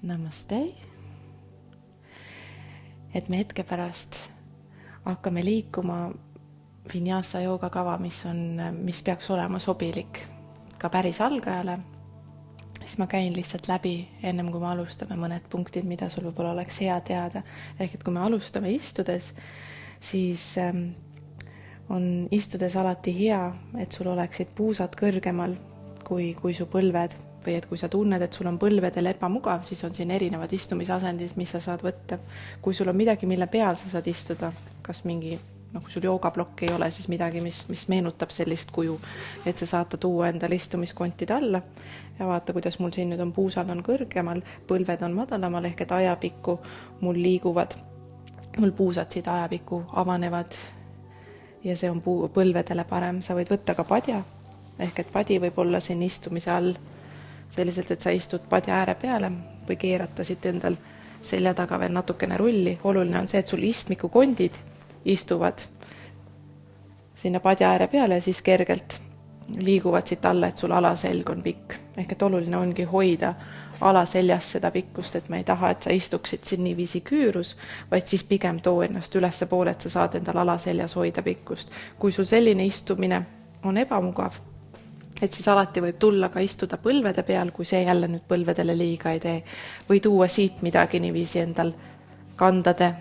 Namaste. Et me hetke pärast hakkame liikuma Vinyasa joogakava, mis peaks olema sobilik ka päris algajale. Siis ma käin lihtsalt läbi, ennem kui me alustame mõned punktid, mida sul võib-olla oleks hea teada. Ehk et kui me alustame istudes, siis on istudes alati hea, et sul oleksid puusad kõrgemal kui su põlved. Või et kui sa tunned, et sul on põlvedel ebamugav, siis on siin erinevad istumisasendid, mis sa saad võtta. Kui sul on midagi, mille peal sa saad istuda, kas mingi, kui sul joogablokk ei ole, siis midagi, mis meenutab sellist kuju, et sa saad tuua endale istumiskontid alla ja vaata, kuidas mul siin nüüd on, puusad on kõrgemal, põlved on madalamal, ehk et ajapikku mul liiguvad, mul puusad siit ajapikku avanevad ja see on põlvedele parem. Sa võid võtta ka padja, ehk et padi võib olla siin istumise all selliselt, et sa istud padja ääre peale või keerata siit endal selja taga veel natukene rulli. Oluline on see, et sul istmikukondid istuvad sinna padja ääre peale ja siis kergelt liiguvad siit alla, et sul alaselg on pikk. Ehk et oluline ongi hoida alaseljas seda pikkust, et me ei taha, et sa istuksid siin niiviisi küürus, vaid siis pigem too ennast ülesse poole, et sa saad endal alaseljas hoida pikkust. Kui sul selline istumine on ebamugav, et siis alati võib tulla ka istuda põlvede peal, kui see jälle nüüd põlvedele liiga ei tee, või tuua siit midagi niiviisi endal kandade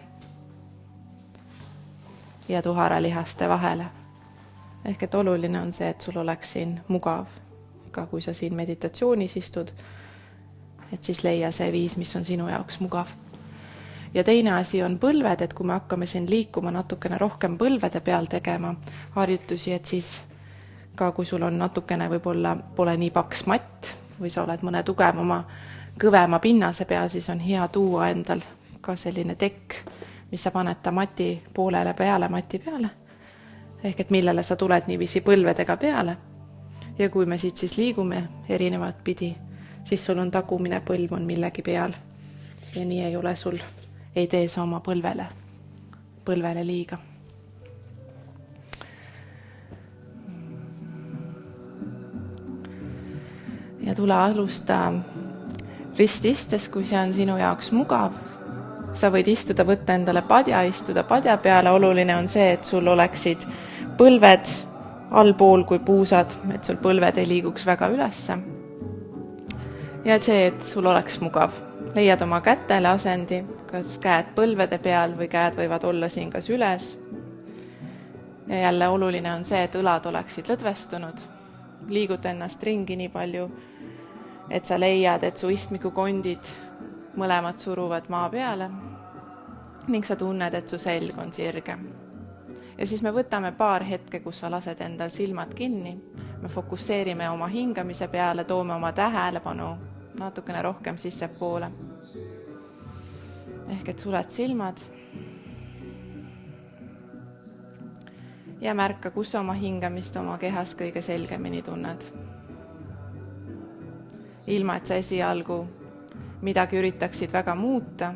ja tuharalihaste vahele. Ehk et oluline on see, et sul oleks siin mugav, ka kui sa siin meditatsioonis istud, et siis leia see viis, mis on sinu jaoks mugav. Ja teine asi on põlved, et kui me hakkame siin liikuma natukene rohkem põlvede peal tegema harjutusi, et siis ka kui sul on natukene võib-olla pole nii paks matt või sa oled mõne tugevama, kõvema pinnase peal, siis on hea tuua endal ka selline tekk, mis sa paned ta mati poolele peale, mati peale. Ehk et millele sa tuled niiviisi põlvedega peale. Ja kui me siit siis liigume erinevat pidi, siis sul on tagumine põlv on millegi peal. Ja nii ei ole sul, ei tee sa oma põlvele liiga. Ja tule alusta rististes, kui see on sinu jaoks mugav. Sa võid istuda, võtta endale padja, istuda padja peale. Oluline on see, et sul oleksid põlved allpool kui puusad, et sul põlved ei liiguks väga ülesse. Ja et see, et sul oleks mugav. Leiad oma kätele asendi, kas käed põlvede peal või käed võivad olla siin kas üles. Ja jälle oluline on see, et õlad oleksid lõdvestunud. Liigud ennast ringi nii palju, et sa leiad, et su istmikukondid mõlemad suruvad maa peale ning sa tunned, et su selg on sirge. Ja siis me võtame paar hetke, kus sa lased endal silmad kinni. Me fokusseerime oma hingamise peale, toome oma tähelepanu natukene rohkem sissepoole. Ehk et suled silmad ja märka, kus oma hingamist oma kehas kõige selgemini tunned. Ilma, et sa esialgu midagi üritaksid väga muuta.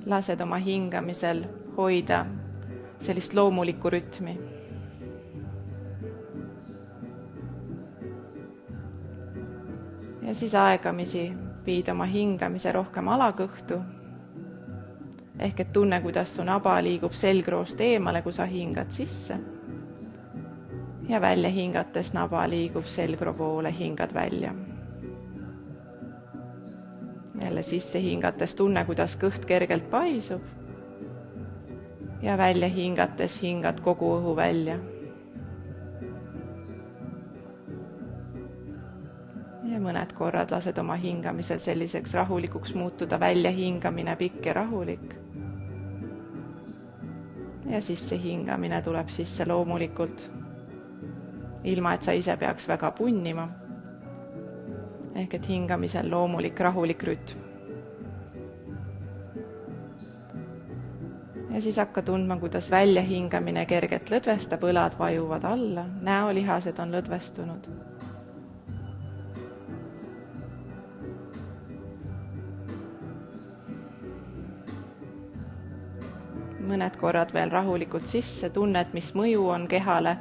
Lased oma hingamisel hoida sellist loomulikku rütmi. Ja siis aegamisi viid oma hingamise rohkem alakõhtu. Ehk et tunne, kuidas su naba liigub selgroost eemale, kui sa hingad sisse. Ja välja hingates naba liigub selgroo poole, hingad välja. Jälle sisse hingates tunne, kuidas kõht kergelt paisub. Ja välja hingates hingad kogu õhu välja. Ja mõned korrad lased oma hingamisel selliseks rahulikuks muutuda, välja hingamine pikk ja rahulik. Ja sisse hingamine tuleb sisse loomulikult, ilma et sa ise peaks väga punnima. Ehk et hingamisel loomulik, rahulik rütm. Ja siis hakka tundma, kuidas välja hingamine kergelt lõdvestab, õlad vajuvad alla, näolihased on lõdvestunud. Mõned korrad veel rahulikult sisse, tunned, mis mõju on kehale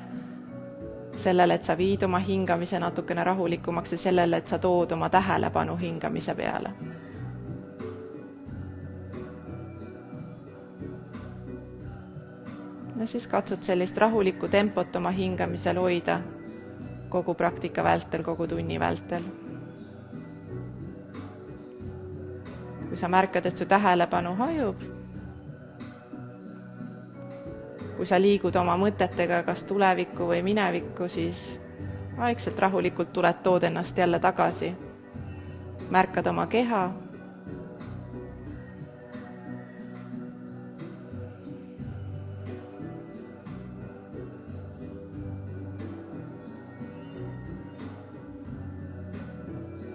sellele, et sa viid oma hingamise natukene rahulikumaks ja sellele, et sa tood oma tähelepanu hingamise peale. Ja siis katsud sellist rahulikku tempot oma hingamisel hoida kogu praktika vältel, kogu tunni vältel. Kui sa märkad, et su tähelepanu hajub, kui sa liigud oma mõtetega kas tulevikku või minevikku, siis vaikselt rahulikult tood ennast jälle tagasi. Märkad oma keha.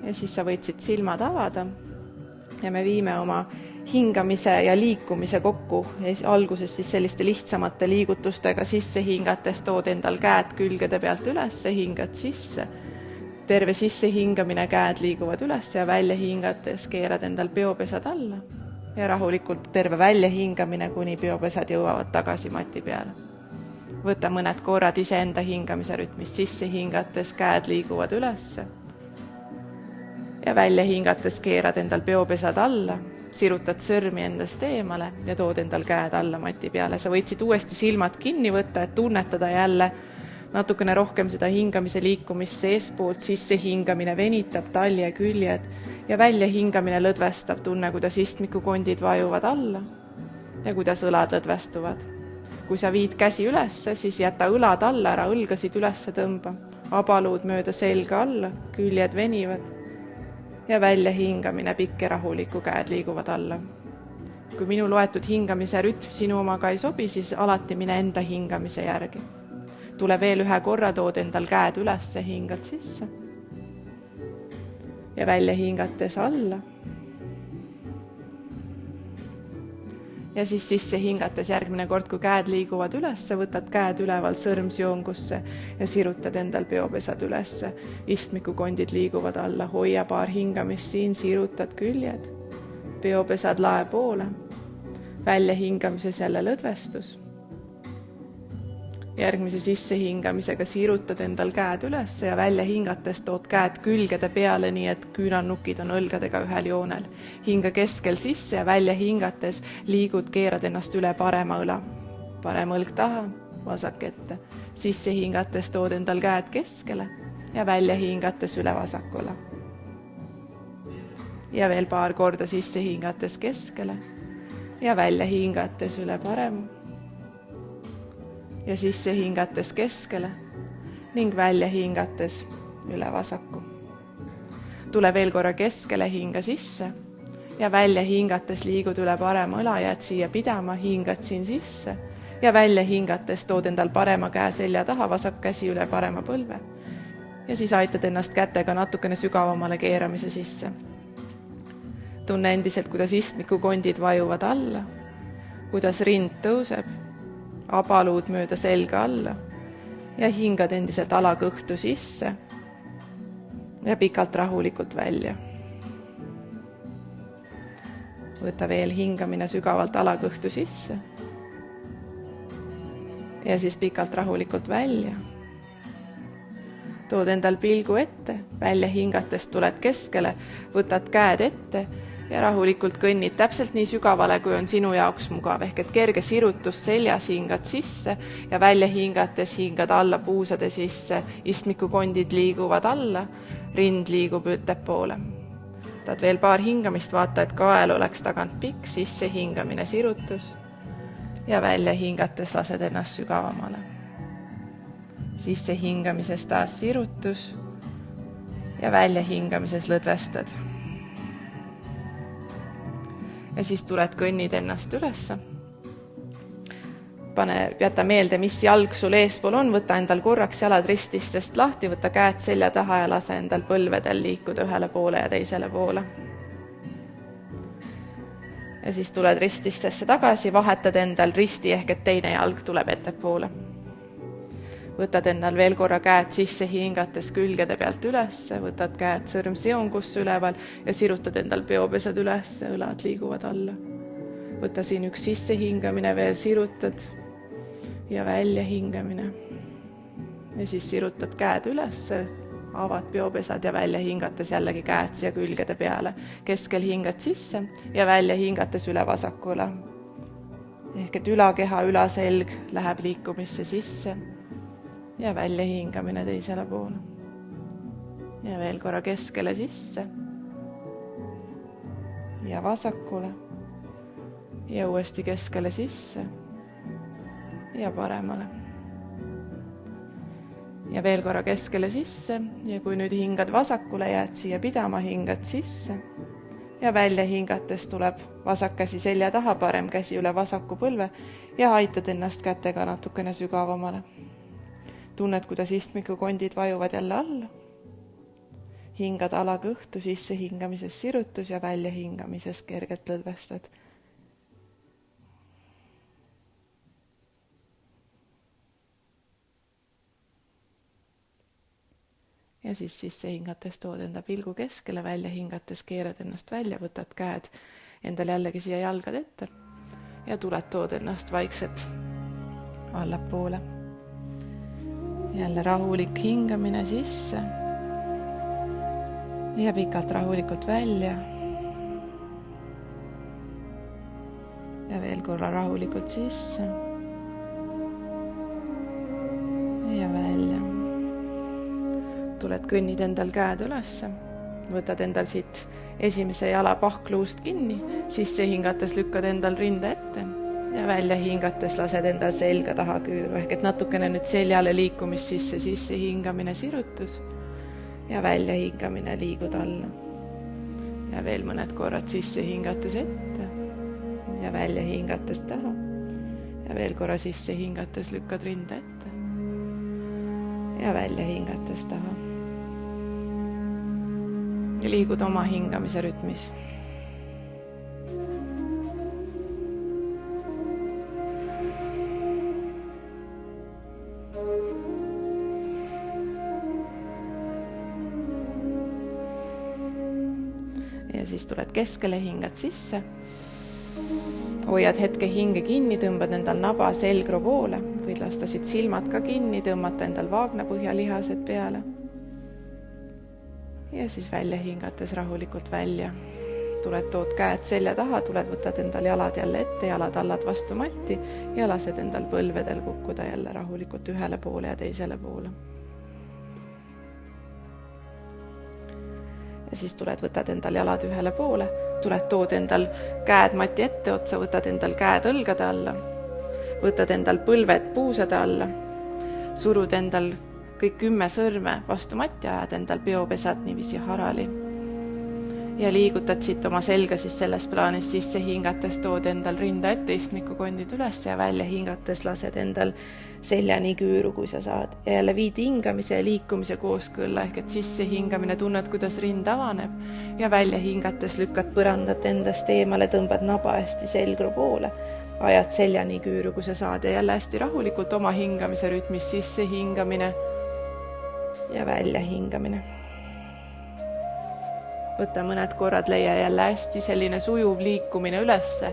Ja siis sa võid siit silmad avada ja me viime oma hingamise ja liikumise kokku. Alguses siis selliste lihtsamate liigutustega sisse hingates tood endal käed külgede pealt üles, hingad sisse. Terve sisse hingamine, käed liiguvad üles ja välja hingates keerad endal peopesad alla. Ja rahulikult terve välja hingamine, kuni peopesad jõuavad tagasi mati peale. Võta mõned korrad iseenda hingamise rütmis sisse hingates, käed liiguvad üles. Ja välja hingates keerad endal peopesad alla, sirutad sõrmi endast eemale ja tood endal käed alla mati peale. Sa võid siit uuesti silmad kinni võtta, et tunnetada jälle natukene rohkem seda hingamise liikumist seespoolt. Sisse hingamine venitab talje küljed ja välja hingamine lõdvestab. Tunne, kuidas istmikukondid vajuvad alla ja kuidas õlad lõdvestuvad. Kui sa viid käsi ülesse, siis jäta õlad alla ära, õlgasid ülesse tõmba. Abaluud mööda selga alla, küljed venivad. Ja välja hingamine, pikk ja rahuliku, käed liiguvad alla. Kui minu loetud hingamise rütm sinu omaga ei sobi, siis alati mine enda hingamise järgi. Tule veel ühe korra, tood endal käed üles, hingad sisse. Ja välja hingates alla. Ja siis sisse hingates järgmine kord, kui käed liiguvad ülesse, võtad käed üleval sõrmsjoongusse ja sirutad endal peopesad ülesse. Istmikukondid liiguvad alla, hoia paar hingamist siin, sirutad küljed, peopesad lae poole, välja hingamises jälle lõdvestus. Järgmise sisse hingamisega sirutad endal käed ülesse ja välja hingates tood käed külgede peale, nii et küünarnukid on õlgadega ühel joonel. Hinga keskel sisse ja välja hingates liigud, keerad ennast üle parema õla. Parem õlg taha, vasak ette. Sisse hingates tood endal käed keskele ja välja hingates üle vasaku õla. Ja veel paar korda sisse hingates keskele ja välja hingates üle parema. Ja sisse hingates keskele ning välja hingates üle vasaku. Tule veel korra keskele, hinga sisse ja välja hingates liigud üle parema õla, jääd siia pidama, hingad siin sisse ja välja hingates tood endal parema käe selja taha, vasak käsi üle parema põlve ja siis aitad ennast kätega natukene sügavamale keeramise sisse. Tunne endiselt, kuidas istmikukondid vajuvad alla, kuidas rind tõuseb, abaluud mööda selga alla ja hingad endiselt alakõhtu sisse ja pikalt rahulikult välja. Võta veel hingamine sügavalt alakõhtu sisse ja siis pikalt rahulikult välja. Tood endal pilgu ette, välja hingates tuled keskele, võtad käed ette ja rahulikult kõnnid täpselt nii sügavale, kui on sinu jaoks mugav, ehk et kerge sirutus seljas, hingad sisse ja välja hingates hingad alla puusade sisse, istmikukondid liiguvad alla, rind liigub ettepoole. Tahad veel paar hingamist, vaata, et kael oleks tagant pikk, sisse hingamine sirutus ja välja hingates lased ennast sügavamale. Sisse hingamises taas sirutus ja välja hingamises lõdvestad. Ja siis tuled, kõnnid ennast ülesse. Jäta meelde, mis jalg sul eespool on, võta endal korraks jalad rististest lahti, võta käed selja taha ja lase endal põlvedel liikuda ühele poole ja teisele poole. Ja siis tuled rististesse tagasi, vahetad endal risti ehk et teine jalg tuleb ettepoole. Võtad endal veel korra käed sisse hingates külgede pealt üles, võtad käed sõrmseongusse üleval ja sirutad endal peopesad üles, õlad liiguvad alla. Võta siin üks sisse hingamine, veel sirutad ja välja hingamine. Ja siis sirutad käed üles, avad peopesad ja välja hingates jällegi käed siia külgede peale. Keskel hingad sisse ja välja hingates üle vasakule. Ehk et ülakeha, ülaselg läheb liikumisse sisse ja välja hingamine teisele poole. Ja veel korra keskele sisse ja vasakule ja uuesti keskele sisse ja paremale. Ja veel korra keskele sisse ja kui nüüd hingad vasakule, jääd siia pidama, hingad sisse ja välja hingates tuleb vasak käsi selja taha, parem käsi üle vasaku põlve ja aitad ennast kätega natukene sügavamale. Tunned, kuidas istmikukondid vajuvad jälle alla. Hingad alakõhtu, sisse hingamises sirutus ja välja hingamises kergelt lõdvestad. Ja siis sisse hingates tood enda pilgu keskele, välja hingates keerad ennast välja, võtad käed endal jällegi siia jalgad ette ja tood ennast vaikselt allapoole. Jälle rahulik hingamine sisse ja pikalt rahulikult välja. Ja veel korra rahulikult sisse ja välja. Tuled kõnnid endal käed ülesse, võtad endal siit esimese jala pahkluust kinni, sisse hingates lükkad endal rinda ette ja välja hingates lased endal selga taha küüru, ehk et natukene nüüd seljale liikumist sisse hingamine sirutus ja välja hingamine liigud alla. Ja veel mõned korrad sisse hingates ette ja välja hingates taha ja veel korra sisse hingates lükkad rinda ette ja välja hingates taha. Ja liigud oma hingamise rütmis. Ja siis tuled keskele, hingad sisse. Hoiad hetke hinge kinni, tõmbad endal naba selgro poole, võid lasta siit silmad ka kinni, tõmmata endal vaagna põhjalihased peale. Ja siis välja hingates rahulikult välja. Tuled tood käed selja taha, võtad endal jalad jälle ette, jalad allad vastu matti ja lased endal põlvedel kukkuda jälle rahulikult ühele poole ja teisele poole. Ja siis võtad endal jalad ühele poole, tood endal käed mati ette otsa, võtad endal käed õlgade alla, võtad endal põlved puusade alla, surud endal kõik 10 sõrme vastu matti, ajad endal peopesad niiviisi harali ja liigutad siit oma selga siis selles plaanis sisse hingates, tood endal rinda ette, istmikukondid üles ja välja hingates lased endal seljani küüru, kui sa saad. Ja jälle viid hingamise ja liikumise kooskõlla, ehk et sisse hingamine, tunned, kuidas rind avaneb ja välja hingates lükkad põrandat endast eemale, tõmbad naba hästi selgru poole, ajad seljani küüru, kui sa saad ja jälle hästi rahulikult oma hingamise rütmis sisse hingamine ja välja hingamine. Võta mõned korrad, leia jälle hästi selline sujuv liikumine ülesse.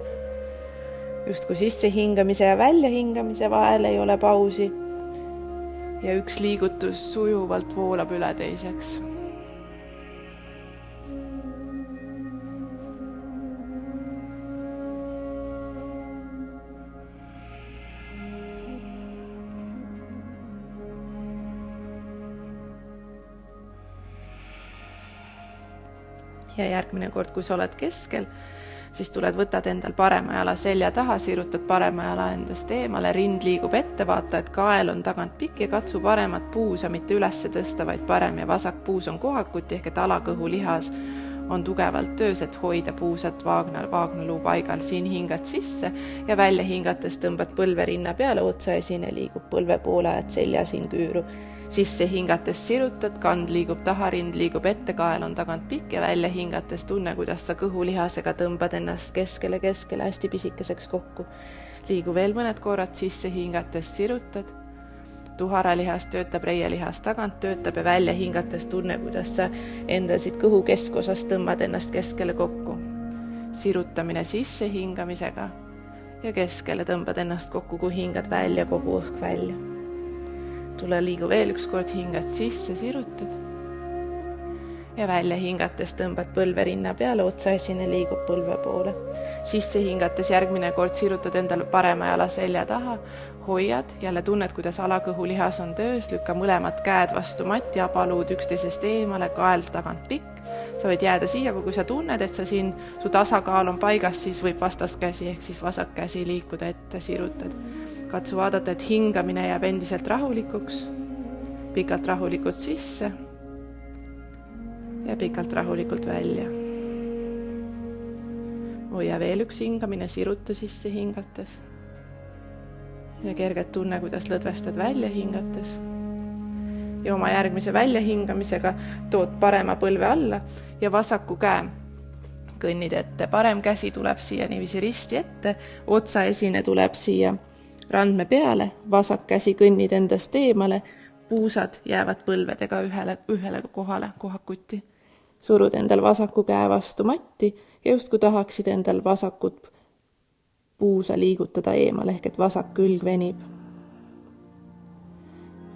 Just kui sisse hingamise ja välja hingamise vahel ei ole pausi. Ja üks liigutus sujuvalt voolab üle teiseks. Ja järgmine kord, kui sa oled keskel, siis võtad endal parema jala selja taha, sirutad parema jala endast eemale, rind liigub ette, vaata, et kael on tagant pikk ja katsu paremat puusa mitte üles tõsta, vaid parem ja vasak puus on kohakuti, ehk et alakõhu lihas on tugevalt töös, et hoida puusat vaagnaluu paigal. Siin hingad sisse ja välja hingates tõmbad põlve rinna peale, otsa esine liigub põlve poole, et selja siin küüru. Sisse hingates sirutad, kand liigub taha, rind liigub ette, kael on tagant pikk ja välja hingates tunne, kuidas sa kõhulihasega tõmbad ennast keskele hästi pisikeseks kokku. Liigu veel mõned korrad, sisse hingates sirutad. Tuharalihas töötab, reielihas tagant töötab ja välja hingates tunne, kuidas sa enda siit kõhu keskosas tõmbad ennast keskele kokku. Sirutamine sisse hingamisega ja keskele tõmbad ennast kokku, kui hingad välja, kogu õhk välja. tule liigu veel üks kord, hingad sisse, sirutad. Ja välja hingates tõmbad põlve rinna peale, otsaesine liigub põlve poole. Sisse hingates järgmine kord sirutad endale parema jala selja taha, hoiad, jälle tunned, kuidas alakõhulihas on töös, lükka mõlemad käed vastu matti, abaluud üksteisest eemale, kael tagant pikk. Sa võid jääda siia, kui sa tunned, et su tasakaal on paigas, siis võib vastaskäsi ehk siis vasak käsi liikuda ette, sirutad. Katsu vaadata, et hingamine jääb endiselt rahulikuks, pikalt rahulikult sisse ja pikalt rahulikult välja. Hoia veel üks hingamine, siruta sisse hingates. Ja kergelt tunne, kuidas lõdvestad välja hingates. Ja oma järgmise väljahingamisega tood parema põlve alla ja vasaku käe kõnnid ette. Parem käsi tuleb siia niiviisi risti ette, otsaesine tuleb siia randme peale, vasak käsi kõnnid endast eemale, puusad jäävad põlvedega ühele kohale, kohakuti. Surud endal vasaku käe vastu matti ja just kui tahaksid endal vasakut puusa liigutada eemale, ehk et vasak külg venib.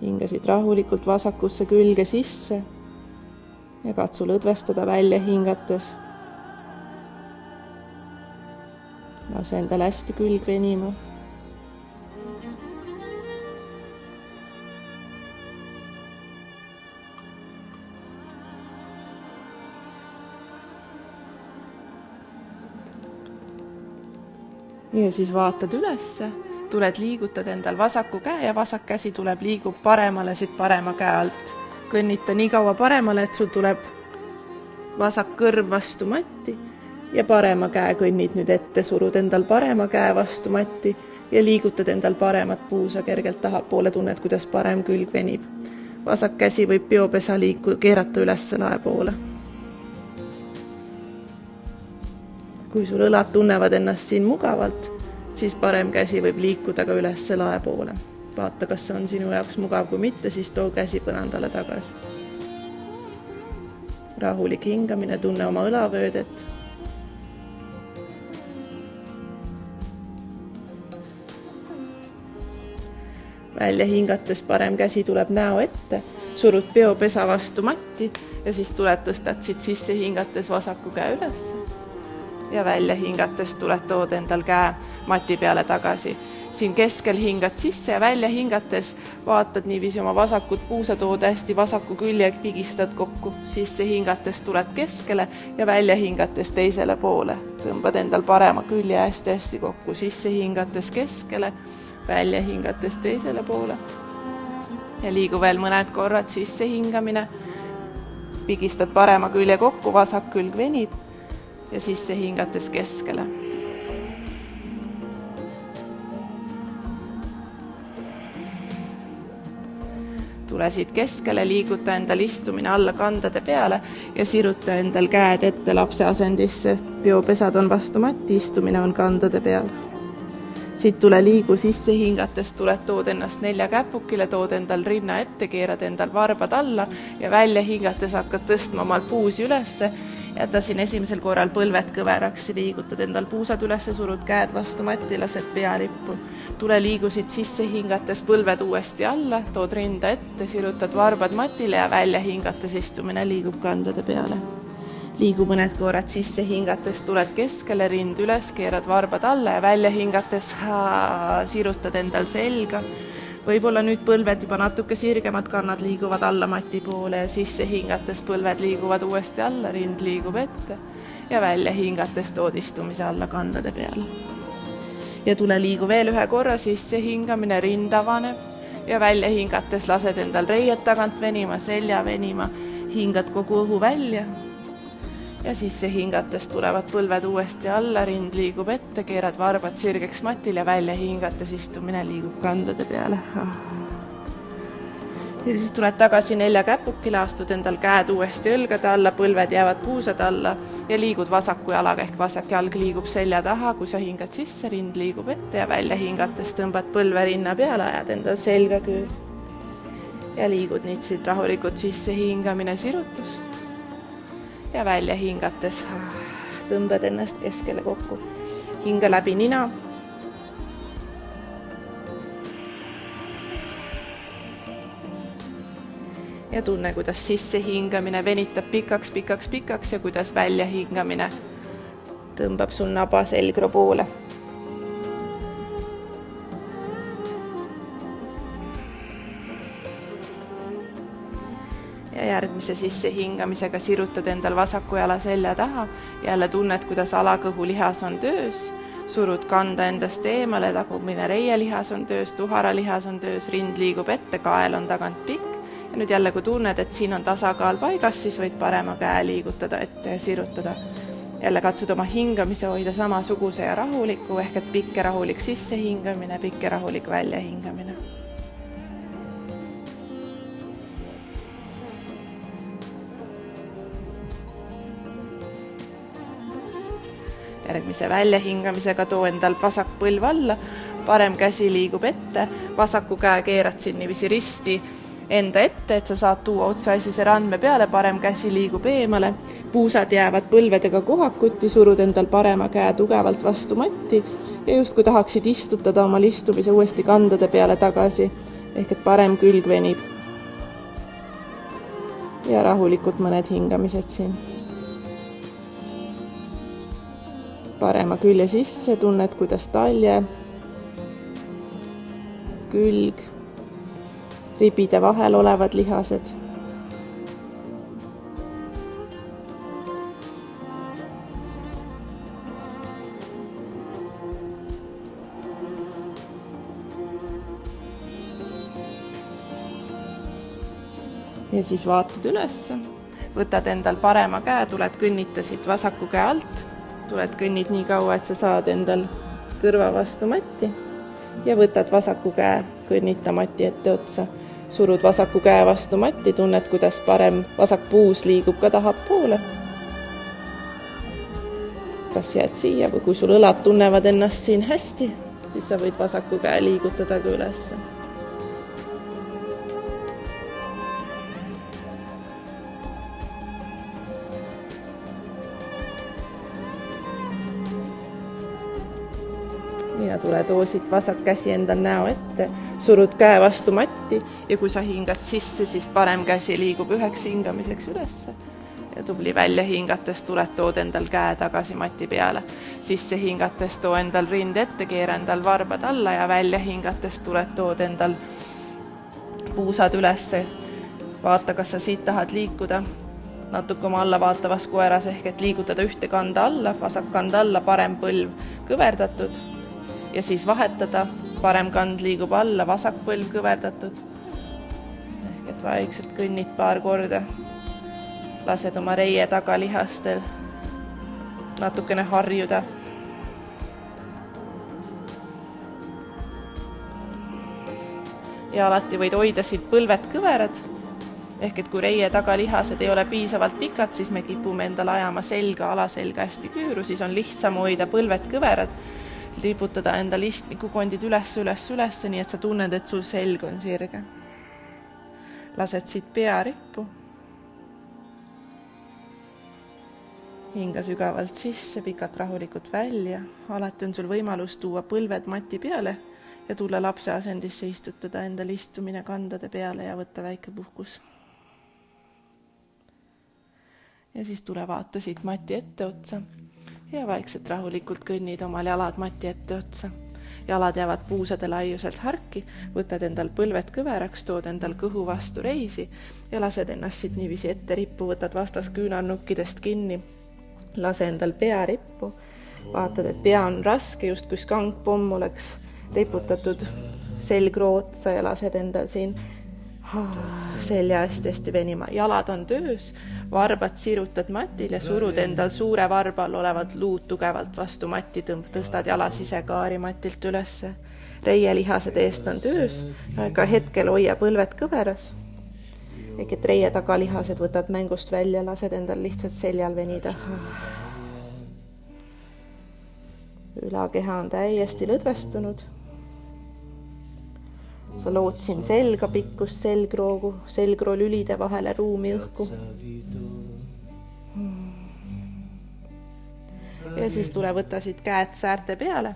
Hingasid rahulikult vasakusse külge sisse ja katsu lõdvestada välja hingates. Lase endal hästi külg venima. Ja siis vaatad ülesse, tuled liigutad endal vasaku käe ja vasak käsi liigub paremale siit parema käe alt. Kõnnita nii kaua paremale, et sul tuleb vasak kõrv vastu matti ja parema käe kõnnid nüüd ette, surud endal parema käe vastu matti ja liigutad endal paremat puusa kergelt tahapoole, tunned, kuidas parem külg venib. Vasak käsi võib peopesa keerata ülesse lae poole. Kui sul õlad tunnevad ennast siin mugavalt, siis parem käsi võib liikuda ka ülesse lae poole. Vaata, kas see on sinu jaoks mugav, kui mitte, siis too käsi põrandale tagasi. Rahulik hingamine, tunne oma õlavöödet. Välja hingates parem käsi tuleb näo ette, surud peopesa vastu matti ja siis tuled tõstad siit sisse hingates vasaku käe üles. Ja välja hingates tuled tood endal käe mati peale tagasi. Siin keskel hingad sisse ja välja hingates vaatad niiviisi oma vasakut puusa, tood hästi vasaku külje, pigistad kokku. Sisse hingates tuled keskele ja välja hingates teisele poole. Tõmbad endal parema külje hästi kokku. Sisse hingates keskele, välja hingates teisele poole. Ja liigu veel mõned korrad sisse hingamine. Pigistad parema külje kokku, vasak külg venib. Ja sisse hingates keskele. Tule siit keskele, liiguta endal istumine alla kandade peale ja siruta endal käed ette lapse asendisse. Peopesad on vastu matti, istumine on kandade peal. Siit tule liigu sisse hingates, tood ennast 4 käpukile, tood endal rinna ette, keerad endal varbad alla ja välja hingates hakkad tõstma omal puusi ülesse. Jäta siin esimesel korral põlved kõveraks, liigutad endal puusad ülesse, surud käed vastu matti, lased pea lippu. Tule liigusid sisse hingates, põlved uuesti alla, tood rinda ette, sirutad varbad matile ja välja hingates istumine liigub kandade peale. Liigu mõned korrad sisse hingates, tuled keskele, rind üles, keerad varbad alla ja välja hingates sirutad endal selga. Võib-olla nüüd põlved juba natuke sirgemad, kannad liiguvad alla mati poole ja sisse hingates põlved liiguvad uuesti alla, rind liigub ette ja välja hingates tood istumise alla kandade peale. Ja tule liigu veel ühe korra, sisse hingamine, rind avaneb ja välja hingates lased endal reied tagant venima, selja venima, hingad kogu õhu välja. Ja sisse hingates tulevad põlved uuesti alla, rind liigub ette, keerad varbad sirgeks matil ja välja hingates istumine liigub kandade peale. Ja siis tuled tagasi 4 käpukile, astud endal käed uuesti õlgade alla, põlved jäävad puusad alla ja liigud vasaku jalaga ehk vasak jalg liigub selja taha, kui sa hingad sisse, rind liigub ette ja välja hingates tõmbad põlve rinna peale, ajad endal selga küül. Ja liigud nüüd siit rahulikult sisse hingamine, sirutus. Ja välja hingates tõmbad ennast keskele kokku. Hinga läbi nina. ja tunne, kuidas sissehingamine venitab pikaks ja kuidas väljahingamine tõmbab sul naba selgro poole. Ja järgmise sissehingamisega sirutad endal vasaku jala selja taha, jälle tunned, kuidas alakõhulihas on töös, surud kanda endast eemale, tagumine reielihas on töös, tuharalihas on töös, rind liigub ette, kael on tagant pikk. Ja nüüd jälle, kui tunned, et siin on tasakaal paigas, siis võid parema käe liigutada ette ja sirutada. Jälle katsud oma hingamise hoida samasuguse ja rahuliku, ehk et pikk ja rahulik sissehingamine, pikk ja rahulik väljahingamine. Järgmise väljahingamisega too endal vasak põlv alla, parem käsi liigub ette, vasaku käe keerad siin niiviisi risti enda ette, et sa saad tuua otsaesise randme peale, parem käsi liigub eemale, puusad jäävad põlvedega kohakuti, surud endal parema käe tugevalt vastu matti ja just kui tahaksid istutada oma istumise uuesti kandade peale tagasi, ehk et parem külg venib. Ja rahulikult mõned hingamised siin. Parema külje sisse, tunned, kuidas talje, külg, ribide vahel olevad lihased. Ja siis vaatad ülesse, võtad endal parema käe, tuled kõnnitasid vasaku käe alt, tuled kõnnid nii kaua, et sa saad endal kõrva vastu matti ja võtad vasaku käe, kõnnita mati ette otsa. Surud vasaku käe vastu matti, tunned, kuidas parem vasak puus liigub ka tahapoole. Kas jääd siia või kui sul õlad tunnevad ennast siin hästi, siis sa võid vasaku käe liigutada ka ülesse. Ja tule toosid vasak käsi endal näo ette, surud käe vastu matti ja kui sa hingad sisse, siis parem käsi liigub üheks hingamiseks ülesse. Ja tubli välja hingates tuled tood endal käe tagasi mati peale. Sisse hingates too endal rind ette, keera endal varbad alla ja välja hingates tuled tood endal puusad ülesse. Vaata, kas sa siit tahad liikuda natuke oma alla vaatavas koeras, ehk et liigutada ühte kanda alla, vasak kanda alla, parem põlv kõverdatud. Ja siis vahetada, parem kand liigub alla, vasak põlv kõverdatud. Ehk et vaikselt kõnnid paar korda. Lased oma reie tagalihastel natukene harjuda. Ja alati võid hoida siit põlved kõverad. Ehk et kui reie tagalihased ei ole piisavalt pikad, siis me kipume endal ajama selga, alaselga hästi küüru, siis on lihtsam hoida põlved kõverad. Riputada endal istmikukondid üles, nii et sa tunned, et sul selg on sirge. Lased siit pea rippu. Hinga sügavalt sisse, pikalt rahulikult välja. Alati on sul võimalus tuua põlved mati peale ja tulla lapse asendisse istutada endal istumine kandade peale ja võtta väike puhkus. Ja siis tule vaata siit mati ette otsa. Ja vaikselt rahulikult kõnnid omal jalad mati ette otsa. Jalad jäävad puusade laiuselt harki, võtad endal põlved kõveraks, tood endal kõhu vastu reisi ja lased ennast siit niiviisi ette rippu, võtad vastas küünarnukkidest kinni, lase endal pea rippu, vaatad, et pea on raske, just kui skangpomm oleks riputatud selgroo otsa ja lased endal siin selja hästi venima. Jalad on töös, varbad sirutad matil ja surud endal suure varbal olevad luud tugevalt vastu matti, tõstad jala sisekaari matilt ülesse. Reielihased eest on töös, aga hetkel hoia põlved kõveras. Ehk et reie tagalihased võtad mängust välja, lased endal lihtsalt seljal venida. Ülakeha on täiesti lõdvestunud. Sa lood siin selga pikkust selgroo lülide vahele ruumi õhku. Ja siis tule võta siit käed säärte peale.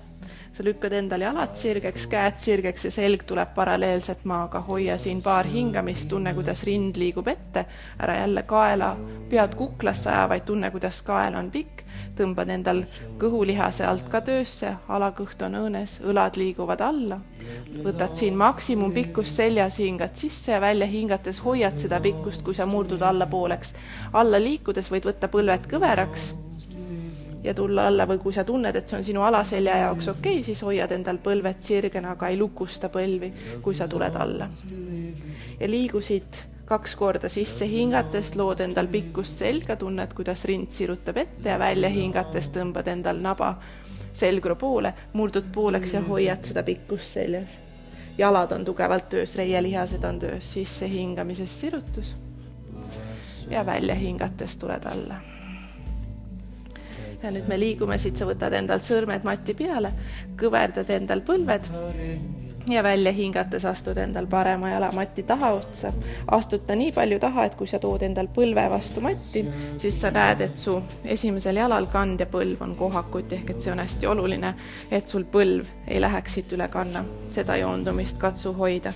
sa lükkad endal jalad sirgeks, käed sirgeks ja selg tuleb paralleelselt maaga. Hoia siin paar hingamist, tunne, kuidas rind liigub ette. Ära jälle kaela pead kuklasse aja, vaid tunne, kuidas kael on pikk. Tõmbad endal kõhulihase alt ka töösse, alakõht on õõnes, õlad liiguvad alla. Võtad siin maksimum pikkust seljas, hingad sisse ja välja hingates hoiad seda pikkust, kui sa murdud alla pooleks. Alla liikudes võid võtta põlved kõveraks ja tulla alla või kui sa tunned, et see on sinu alaselja jaoks okei, siis hoiad endal põlved sirgena, aga ei lukusta põlvi, kui sa tuled alla. Ja liigusid 2 korda sisse hingates, lood endal pikkust selga, tunned, kuidas rind sirutab ette ja välja hingates tõmbad endal naba selgro poole, murdud pooleks ja hoiad seda pikkust seljas. Jalad on tugevalt töös, reielihased on töös, sisse hingamises sirutus ja välja hingates tuled alla. Ja nüüd me liigume siit, sa võtad endal sõrmed mati peale, kõverdad endal põlved ja välja hingates astud endal parema jala mati taha otsa. Astud ta nii palju taha, et kui sa tood endal põlve vastu matti, siis sa näed, et su esimesel jalal kand ja põlv on kohakuti, ehk et see on hästi oluline, et sul põlv ei läheks siit üle kanna. Seda joondumist katsu hoida.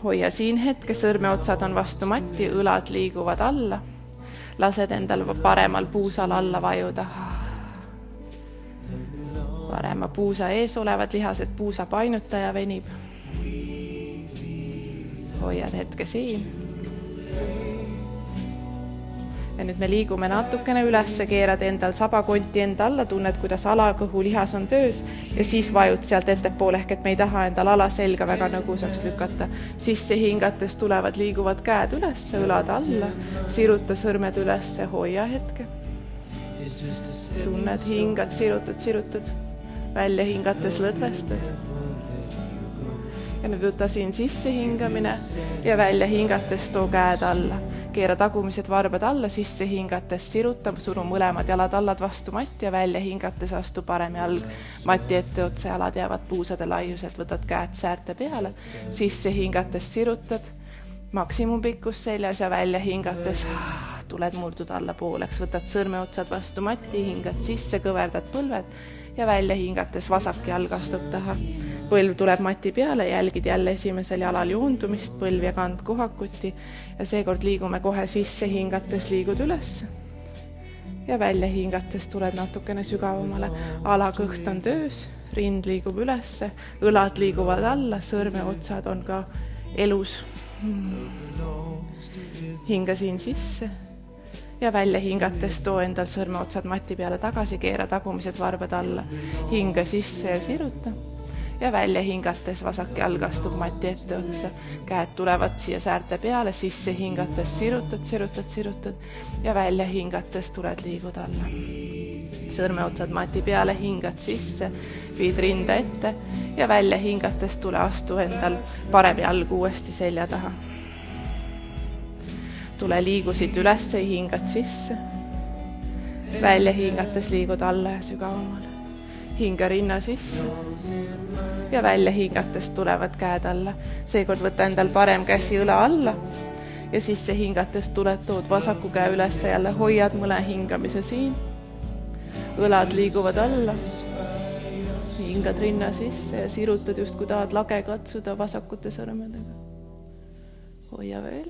Hoia siin hetke, sõrmeotsad on vastu matti, õlad liiguvad alla. Lased endal paremal puusal alla vajuda. Parema puusa ees olevad lihased, puusa painutaja venib. Hoiad hetke siin. Ja nüüd me liigume natukene üles, keerad endal sabakonti enda alla, tunned, kuidas alakõhu lihas on töös ja siis vajud sealt ettepoole, ehk et me ei taha endal alaselga väga nõgusaks lükata. Sisse hingates tulevad, liiguvad käed üles, õlad alla, siruta sõrmed üles, hoia hetke. Tunned, hingad, sirutad, välja hingates lõdvestad. Ja nüüd võta siin sisse hingamine ja välja hingates too käed alla. Keera tagumised varbad alla, sisse hingates siruta, suru mõlemad jalad allad vastu matti ja välja hingates astu parem jalg mati ette otsa, jalad jäävad puusade laiuselt, võtad käed säärte peale, sisse hingates sirutad, maksimum pikkus seljas ja välja hingates tuled murdud alla pooleks, võtad sõrmeotsad vastu matti, hingad sisse, kõverdad põlved ja välja hingates vasak jalg astub taha. Põlv tuleb mati peale, jälgid jälle esimesel jalal joondumist, põlv ja kand kohakuti ja seekord liigume kohe sisse, hingates liigud üles ja välja hingates tuled natukene sügavamale. Alakõht on töös, rind liigub üles, õlad liiguvad alla, sõrmeotsad on ka elus. Hinga siin sisse ja välja hingates too endal sõrmeotsad mati peale tagasi, keera tagumised varbad alla, hinga sisse ja siruta. Ja välja hingates vasak jalg astub mati ette otsa, käed tulevad siia säärte peale, sisse hingates sirutad ja välja hingates tuled liigud alla. Sõrmeotsad mati peale, hingad sisse, viid rinda ette ja välja hingates tule astu endal parem jalg uuesti selja taha. Tule liigusid üles, hingad sisse, välja hingates liigud alla ja sügavamale. Hinga rinna sisse ja välja hingates tulevad käed alla. Seekord võta endal parem käsi õla alla ja sisse hingates tuled, tood vasaku käe üles, jälle hoiad mõle hingamise siin. Õlad liiguvad alla, hingad rinna sisse ja sirutad just kui tahad lage katsuda vasakute sõrmedega. Hoia veel.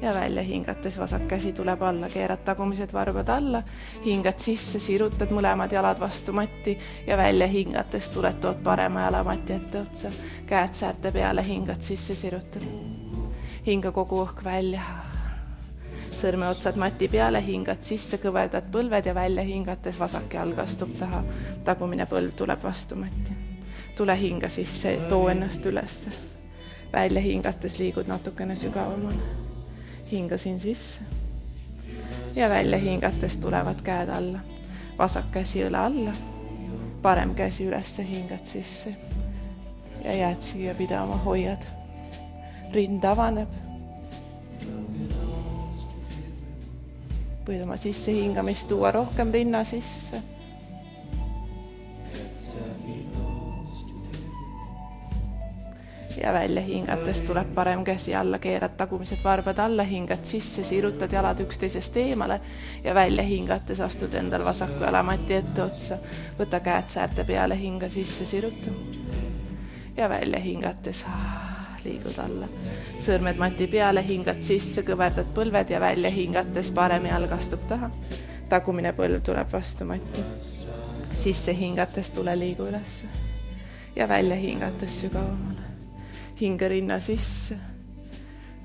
Ja välja hingates vasak käsi tuleb alla, keerad tagumised varbad alla, hingad sisse, sirutad mõlemad jalad vastu matti ja välja hingates tuled, tood parema jala mati ette otsa, käed säärte peale, hingad sisse, sirutad. Hinga kogu õhk välja. Sõrmeotsad mati peale, hingad sisse, kõverdad põlved ja välja hingates vasak jalg astub taha, tagumine põlv tuleb vastu matti. Tule hinga sisse, too ennast üles. Välja hingates liigud natukene sügavamale. Hinga siin sisse ja välja hingates tulevad käed alla, vasak käsi õla alla, parem käsi üles, hingad sisse ja jääd siia pidama, hoiad. Rind avaneb. Võid oma sisse hingamist tuua rohkem rinna sisse. ja välja hingates tuleb parem käsi alla, keerad tagumised varbad alla, hingad sisse, sirutad jalad üksteisest eemale ja välja hingates astud endal vasaku jala mati ette otsa. Võta käed säärte peale, hinga sisse, siruta. Ja välja hingates liigud alla. Sõrmed mati peale, hingad sisse, kõverdad põlved ja välja hingates parem jalg astub taha. Tagumine põlv tuleb vastu matti. Sisse hingates tule liigu üles. Ja välja hingates sügavamale. Hinga rinna sisse.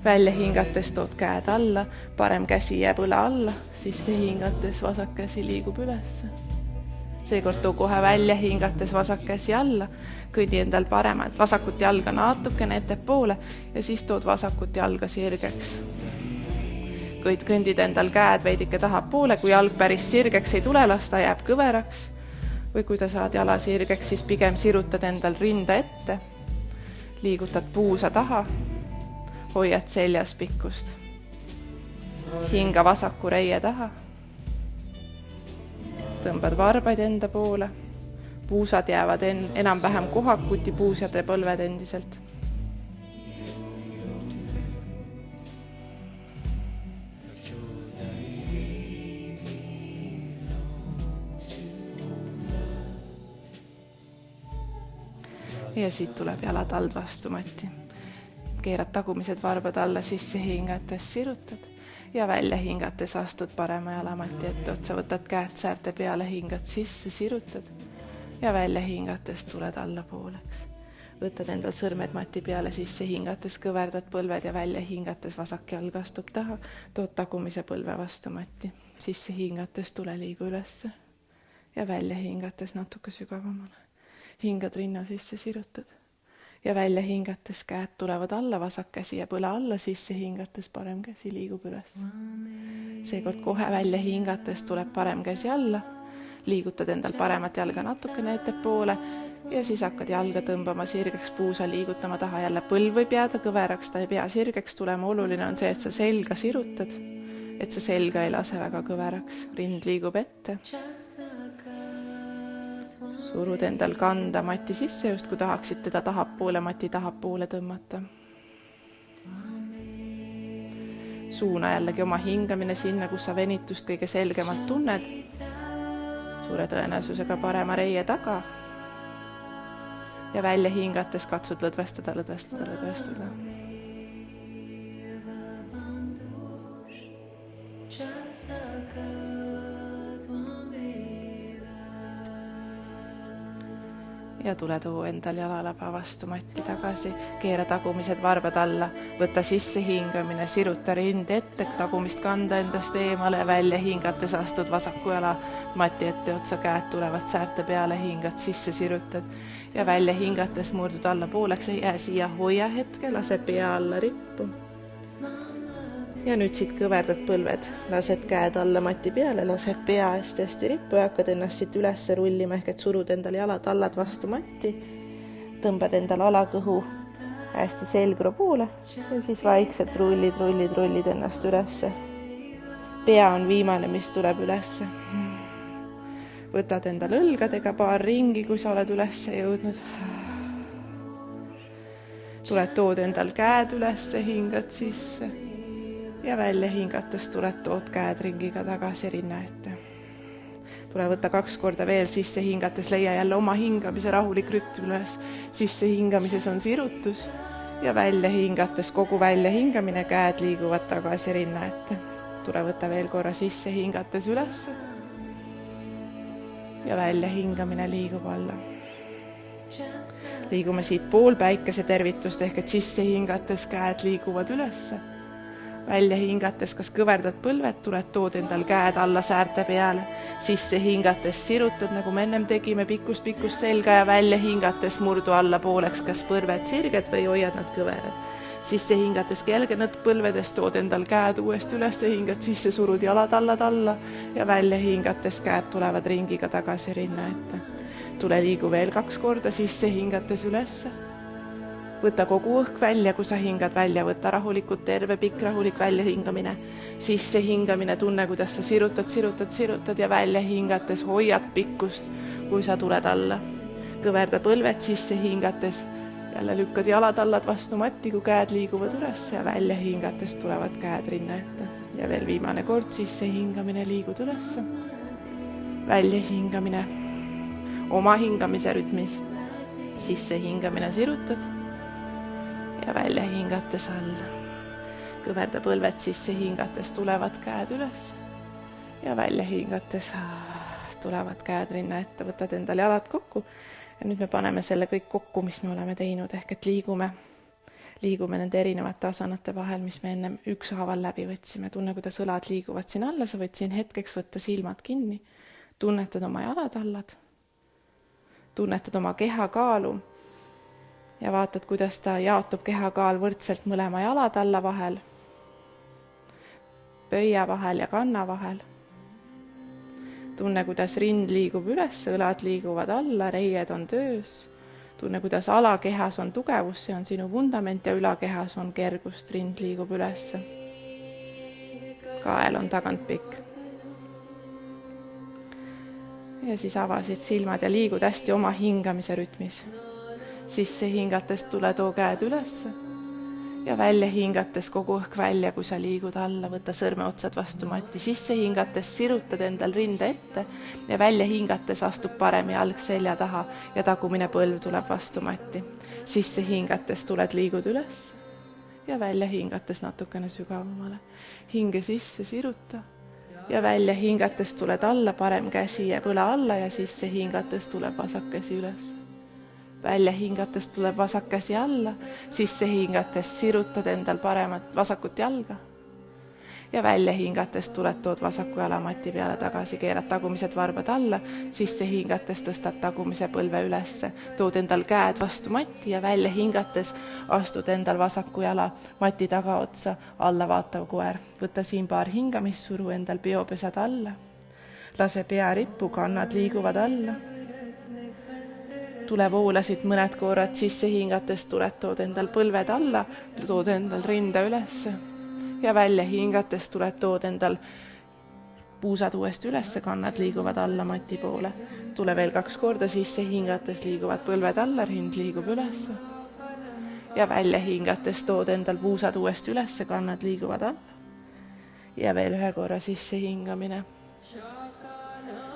Välja hingates tood käed alla, parem käsi jääb õla alla, sisse hingates vasak käsi liigub üles. Seekord too kohe välja hingates vasak käsi alla, kõnni endal paremat, vasakut jalga natukene ettepoole ja siis tood vasakut jalga sirgeks. Kõndid endal käed veidike tahapoole, kui jalg päris sirgeks ei tule, las ta jääb kõveraks. Või kui ta saad jala sirgeks, siis pigem sirutad endal rinda ette, liigutad puusa taha, hoiad seljas pikkust. Hinga vasaku reie taha. Tõmbad varbaid enda poole. Puusad jäävad enam-vähem kohakuti, puusjade põlved endiselt. Ja siit tuleb jalad alt vastu matti. Keerad tagumised varbad alla, sisse hingates sirutad ja välja hingates astud parema jala mati ette otsa, võtad käed säärte peale, hingad sisse, sirutad ja välja hingates tuled alla pooleks. Võtad endal sõrmed mati peale, sisse hingates kõverdad põlved ja välja hingates vasak jalg astub taha, tood tagumise põlve vastu matti. Sisse hingates tule liigu ülesse ja välja hingates natuke sügavamale. Hingad rinna sisse, sirutad ja välja hingates käed tulevad alla, vasak käsi jääb õla alla, sisse hingates parem käsi liigub üles. Seekord kohe välja hingates tuleb parem käsi alla, liigutad endal paremat jalga natukene ettepoole ja siis hakkad jalga tõmbama sirgeks, puusa liigutama taha, jälle põlv võib jääda kõveraks, ta ei pea sirgeks tulema, oluline on see, et sa selga sirutad, et sa selga ei lase väga kõveraks, rind liigub ette. Surud endal kanda mati sisse, just kui tahaksid teda tahapoole, mati tahapoole tõmmata. Suuna jällegi oma hingamine sinna, kus sa venitust kõige selgemalt tunned. Suure tõenäosusega parema reie taga. Ja välja hingates katsud lõdvestada. Ja tule too endal jalalaba vastu matti tagasi, keera tagumised varbad alla, võta sisse hingamine, siruta rind ette, tagumist kanda endast eemale, välja hingates astud vasaku jala mati ette otsa, käed tulevad säärte peale, hingad sisse, sirutad ja välja hingates murdud alla pooleks, ei jää siia, hoia hetke, lase pea alla rippu. Ja nüüd siit kõverdad põlved, lased käed alla mati peale, lased pea hästi rippu ja hakkad ennast siit üles rullima, ehk et surud endal jalad allad vastu matti, tõmbad endal alakõhu hästi selgro poole ja siis vaikselt rullid ennast ülesse. Pea on viimane, mis tuleb ülesse. Võtad endal õlgadega paar ringi, kui sa oled ülesse jõudnud. Tuled tood endal käed ülesse, hingad sisse. Ja välja hingates tuled tood käed ringiga tagasi rinna ette. Tule võtta 2 korda veel sisse hingates, leia jälle oma hingamise rahulik rütm üles. Sisse hingamises on sirutus ja välja hingates kogu välja hingamine, käed liiguvad tagasi rinna ette. Tule võtta veel korra sisse hingates üles ja välja hingamine liigub alla. Liigume siit pool päikese tervitust, ehk et sisse hingates käed liiguvad ülesse. Välja hingates, kas kõverdad põlved, tuled tood endal käed alla säärte peale, sisse hingates sirutad, nagu me ennem tegime, pikkust selga ja välja hingates murdu alla pooleks, kas põrved sirged või hoiad nad kõverad. Sisse hingates kelge nõtt põlvedest, tood endal käed uuesti üles, hingad sisse, surud jalad alla ja välja hingates käed tulevad ringiga tagasi rinna ette. Tule liigu veel 2 korda, sisse hingates ülesse. Võta kogu õhk välja, kui sa hingad välja, võta rahulikult terve, pikk rahulik välja hingamine. Sisse hingamine, tunne, kuidas sa sirutad ja välja hingates hoiad pikkust, kui sa tuled alla. Kõverda põlved sisse hingates jälle lükkad jalatallad vastu matti, kui käed liiguvad üles ja välja hingates tulevad käed rinna ette. Ja veel viimane kord sisse hingamine, liigud üles. Välja hingamine oma hingamise rütmis. Sisse hingamine sirutad ja välja hingates alla. Kõverda põlved sisse hingates, tulevad käed üles ja välja hingates tulevad käed rinna ette, võtad endal jalad kokku ja nüüd me paneme selle kõik kokku, mis me oleme teinud, ehk et liigume nende erinevate asanate vahel, mis me ennem ükshaaval läbi võtsime. Tunne, kuidas õlad liiguvad siin alla, sa võid siin hetkeks võtta silmad kinni, tunnetad oma jalatallad, tunnetad oma kehakaalu ja vaatad, kuidas ta jaotub kehakaal võrdselt mõlema jalatalla vahel, pöia vahel ja kanna vahel. Tunne, kuidas rind liigub üles, õlad liiguvad alla, reied on töös. Tunne, kuidas alakehas on tugevus, see on sinu vundament ja ülakehas on kergust, rind liigub üles. Kael on tagant pikk. Ja siis avasid silmad ja liigud hästi oma hingamise rütmis. Sisse hingates tule too käed üles ja välja hingates kogu õhk välja, kui sa liigud alla, võta sõrmeotsad vastu matti. Sisse hingates sirutad endal rinde ette ja välja hingates astub parem jalg selja taha ja tagumine põlv tuleb vastu matti. Sisse hingates tuled, liigud üles ja välja hingates natukene sügavamale. Hinge sisse, siruta ja välja hingates tuled alla, parem käsi jääb õla alla ja sisse hingates tuleb vasak käsi üles. Välja hingates tuleb vasak käsi alla, sisse hingates sirutad endal paremat vasakut jalga ja välja hingates tuled, tood vasaku jala mati peale tagasi, keerad tagumised varbad alla, sisse hingates tõstad tagumise põlve ülesse, tood endal käed vastu matti ja välja hingates astud endal vasaku jala mati tagaotsa, alla vaatav koer. Võta siin paar hingamist, suru endal peopesad alla, lase pea rippu, kannad liiguvad alla. Tule voolasid mõned korrad sisse hingates, tuled, tood endal põlved alla, tood endal rinda ülesse ja välja hingates tuled, tood endal puusad uuesti ülesse, kannad liiguvad alla mati poole. Tule veel 2 korda sisse hingates, liiguvad põlved alla, rind liigub ülesse ja välja hingates tood endal puusad uuesti ülesse, kannad liiguvad alla ja veel 1 korra sisse hingamine.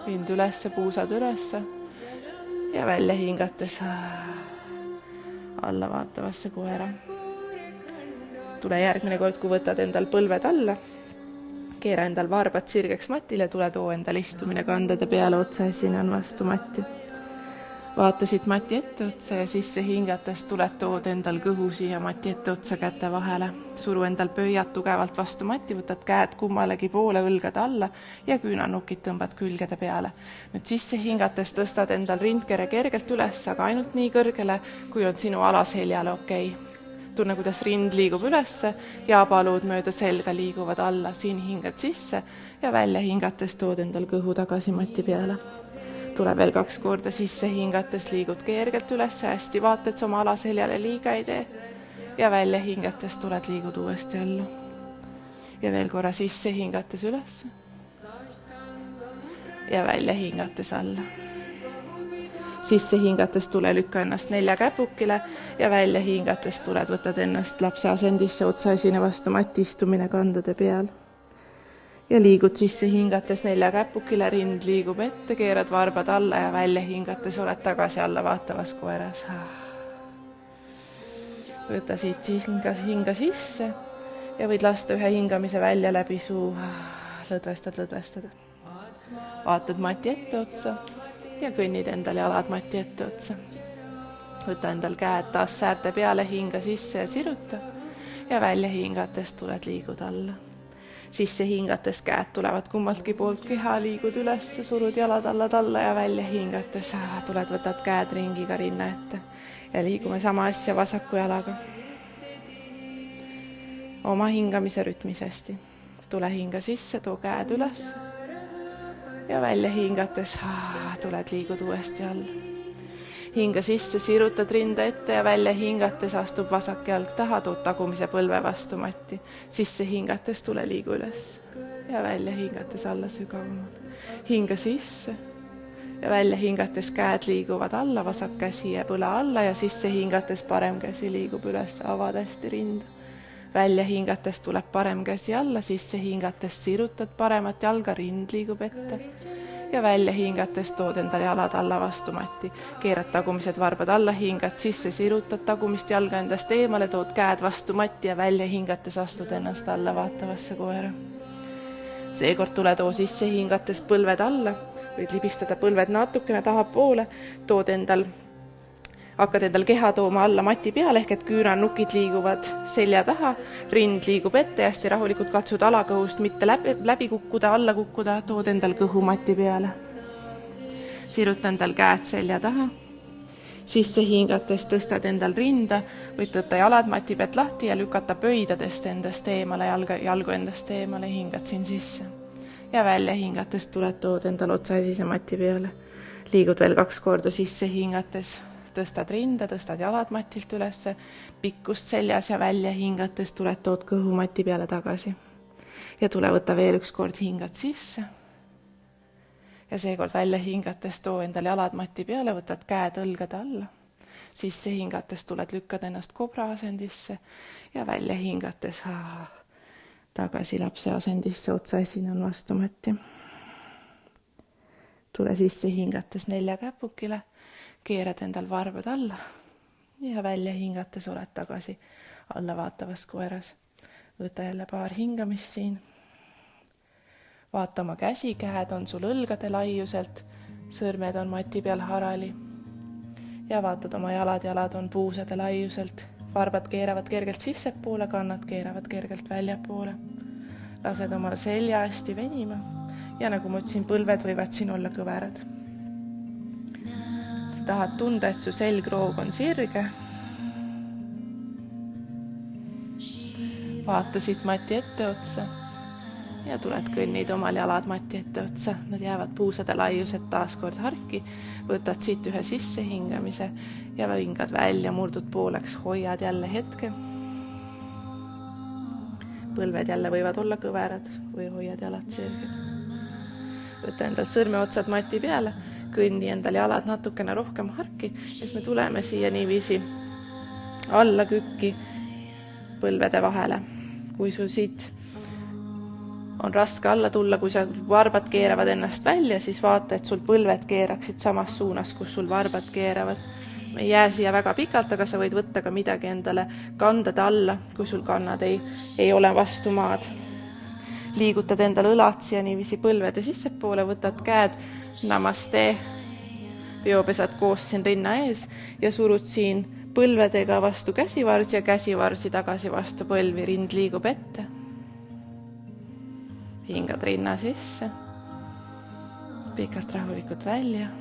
Rind ülesse, puusad ülesse ja välja hingates alla vaatavasse koera. Tule järgmine kord, kui võtad endal põlved alla, keera endal varbad sirgeks matile, tule too endal istumine kandade peale, otsa esine on vastu matti. Vaatasid mati etteotsa ja sisse hingates tuled, tood endal kõhu siia mati etteotsa käte vahele. Suru endal pöiad tugevalt vastu matti, võtad käed kummalegi poole õlgade alla ja küünanukid tõmbad külgede peale. Nüüd sisse hingates tõstad endal rindkere kergelt üles, aga ainult nii kõrgele, kui on sinu alaseljale okei. Tunne, kuidas rind liigub ülesse ja palud mööda selga liiguvad alla. Siin hingad sisse ja välja hingates tood endal kõhu tagasi mati peale. Tule veel 2 korda sisse hingates, liigud kergelt üles, hästi vaatad, sa oma alaseljale liiga ei tee ja välja hingates tuled, liigud uuesti alla ja veel korra sisse hingates üles ja välja hingates alla. Sisse hingates tule, lükka ennast 4 käpukile ja välja hingates tuled, võtad ennast lapse asendisse, otsa esine vastu mati, istumine kandade peal. Ja liigud sisse hingates 4 käpukile, rind liigub ette, keerad varbad alla ja välja hingates oled tagasi alla vaatavas koeras. Võta siit hinga sisse ja võid lasta 1 hingamise välja läbi suu. Lõdvestad. Vaatad mati etteotsa ja kõnnid endal jalad mati etteotsa. Võta endal käed taas säärte peale, hinga sisse ja siruta ja välja hingates tuled, liigud alla. Sisse hingates käed tulevad kummaltki poolt keha, liigud üles, surud jalad alla ja välja hingates tuled, võtad käed ringiga rinna ette ja liigume sama asja vasaku jalaga. Oma hingamise rütmis hästi. Tule hinga sisse, too käed üles ja välja hingates tuled, liigud uuesti alla. Hinga sisse, sirutad rinda ette ja välja hingates astub vasak jalg taha, tood tagumise põlve vastu matti. Sisse hingates tule, liigu üles ja välja hingates alla sügavamalt. Hinga sisse ja välja hingates käed liiguvad alla, vasak käsi jääb õla alla ja sisse hingates parem käsi liigub üles, avad hästi rinda. Välja hingates tuleb parem käsi alla, sisse hingates sirutad paremat jalga, rind liigub ette. Ja välja hingates tood endal jalad alla vastu matti, keerad tagumised varbad alla, hingad sisse, sirutad tagumist jalga endast eemale, tood käed vastu matti ja välja hingates astud ennast alla vaatavasse koera. Seekord tule too sisse hingates põlved alla, võid libistada põlved natukene tahapoole, hakkad endal keha tooma alla mati peale, ehk et küünarnukid liiguvad selja taha, rind liigub ette ja hästi rahulikult katsud alakõhust mitte läbi kukkuda, alla kukkuda, tood endal kõhu mati peale. Siruta endal käed selja taha, sisse hingates tõstad endal rinda, võid võtta jalad mati pealt lahti ja lükata pöidadest endast eemale, jalgu endast eemale, hingad siin sisse. Ja välja hingates tuled tood endal otsaesise mati peale. Liigud veel 2 korda sisse hingates, tõstad rinda, tõstad jalad matilt ülesse, pikkust seljas ja välja hingates tuled tood kõhu mati peale tagasi. Ja tule võtta veel 1 kord hingad sisse. Ja seekord välja hingates too endal jalad mati peale, võtad käed õlgade alla. Sisse hingates tuled lükkad ennast kobra asendisse ja välja hingates tagasi lapse asendisse, otsaesine on vastu matti. Tule sisse hingates 4 käpukile. Keerad endal varbad alla ja välja hingates oled tagasi alla vaatavas koeras. Võta jälle paar hingamist siin. Vaata oma käsi, käed on sul õlgade laiuselt, sõrmed on mati peal harali. Ja vaatad oma jalad on puusade laiuselt, varbad keeravad kergelt sissepoole, kannad keeravad kergelt väljapoole. Lased oma selja hästi venima ja nagu ma ütlesin, põlved võivad siin olla kõverad. Tahad tunda, et su selgroog on sirge. Vaata siit mati etteotsa ja tuled kõnnid omal jalad mati etteotsa. Nad jäävad puusade laiused taaskord harki. Võtad siit ühe sisse hingamise ja hingad välja, murdud pooleks, hoiad jälle hetke. Põlved jälle võivad olla kõverad või hoiad jalad sirged. Võta endal sõrmeotsad mati peale. Kõnni endal jalad natukene rohkem harki, siis me tuleme siia niiviisi alla kükki põlvede vahele. Kui sul siit on raske alla tulla, kui sa varbad keeravad ennast välja, siis vaata, et sul põlved keeraksid samas suunas, kus sul varbad keeravad. Me ei jää siia väga pikalt, aga sa võid võtta ka midagi endale kandade alla, kui sul kannad ei ole vastu maad. Liigutad endal õlad siia niiviisi põlvede sissepoole, võtad käed namaste, peopesad koos siin rinna ees ja surud siin põlvedega vastu käsivarsi ja käsivarsi tagasi vastu põlvi, rind liigub ette. Hingad rinna sisse, pikalt rahulikult välja.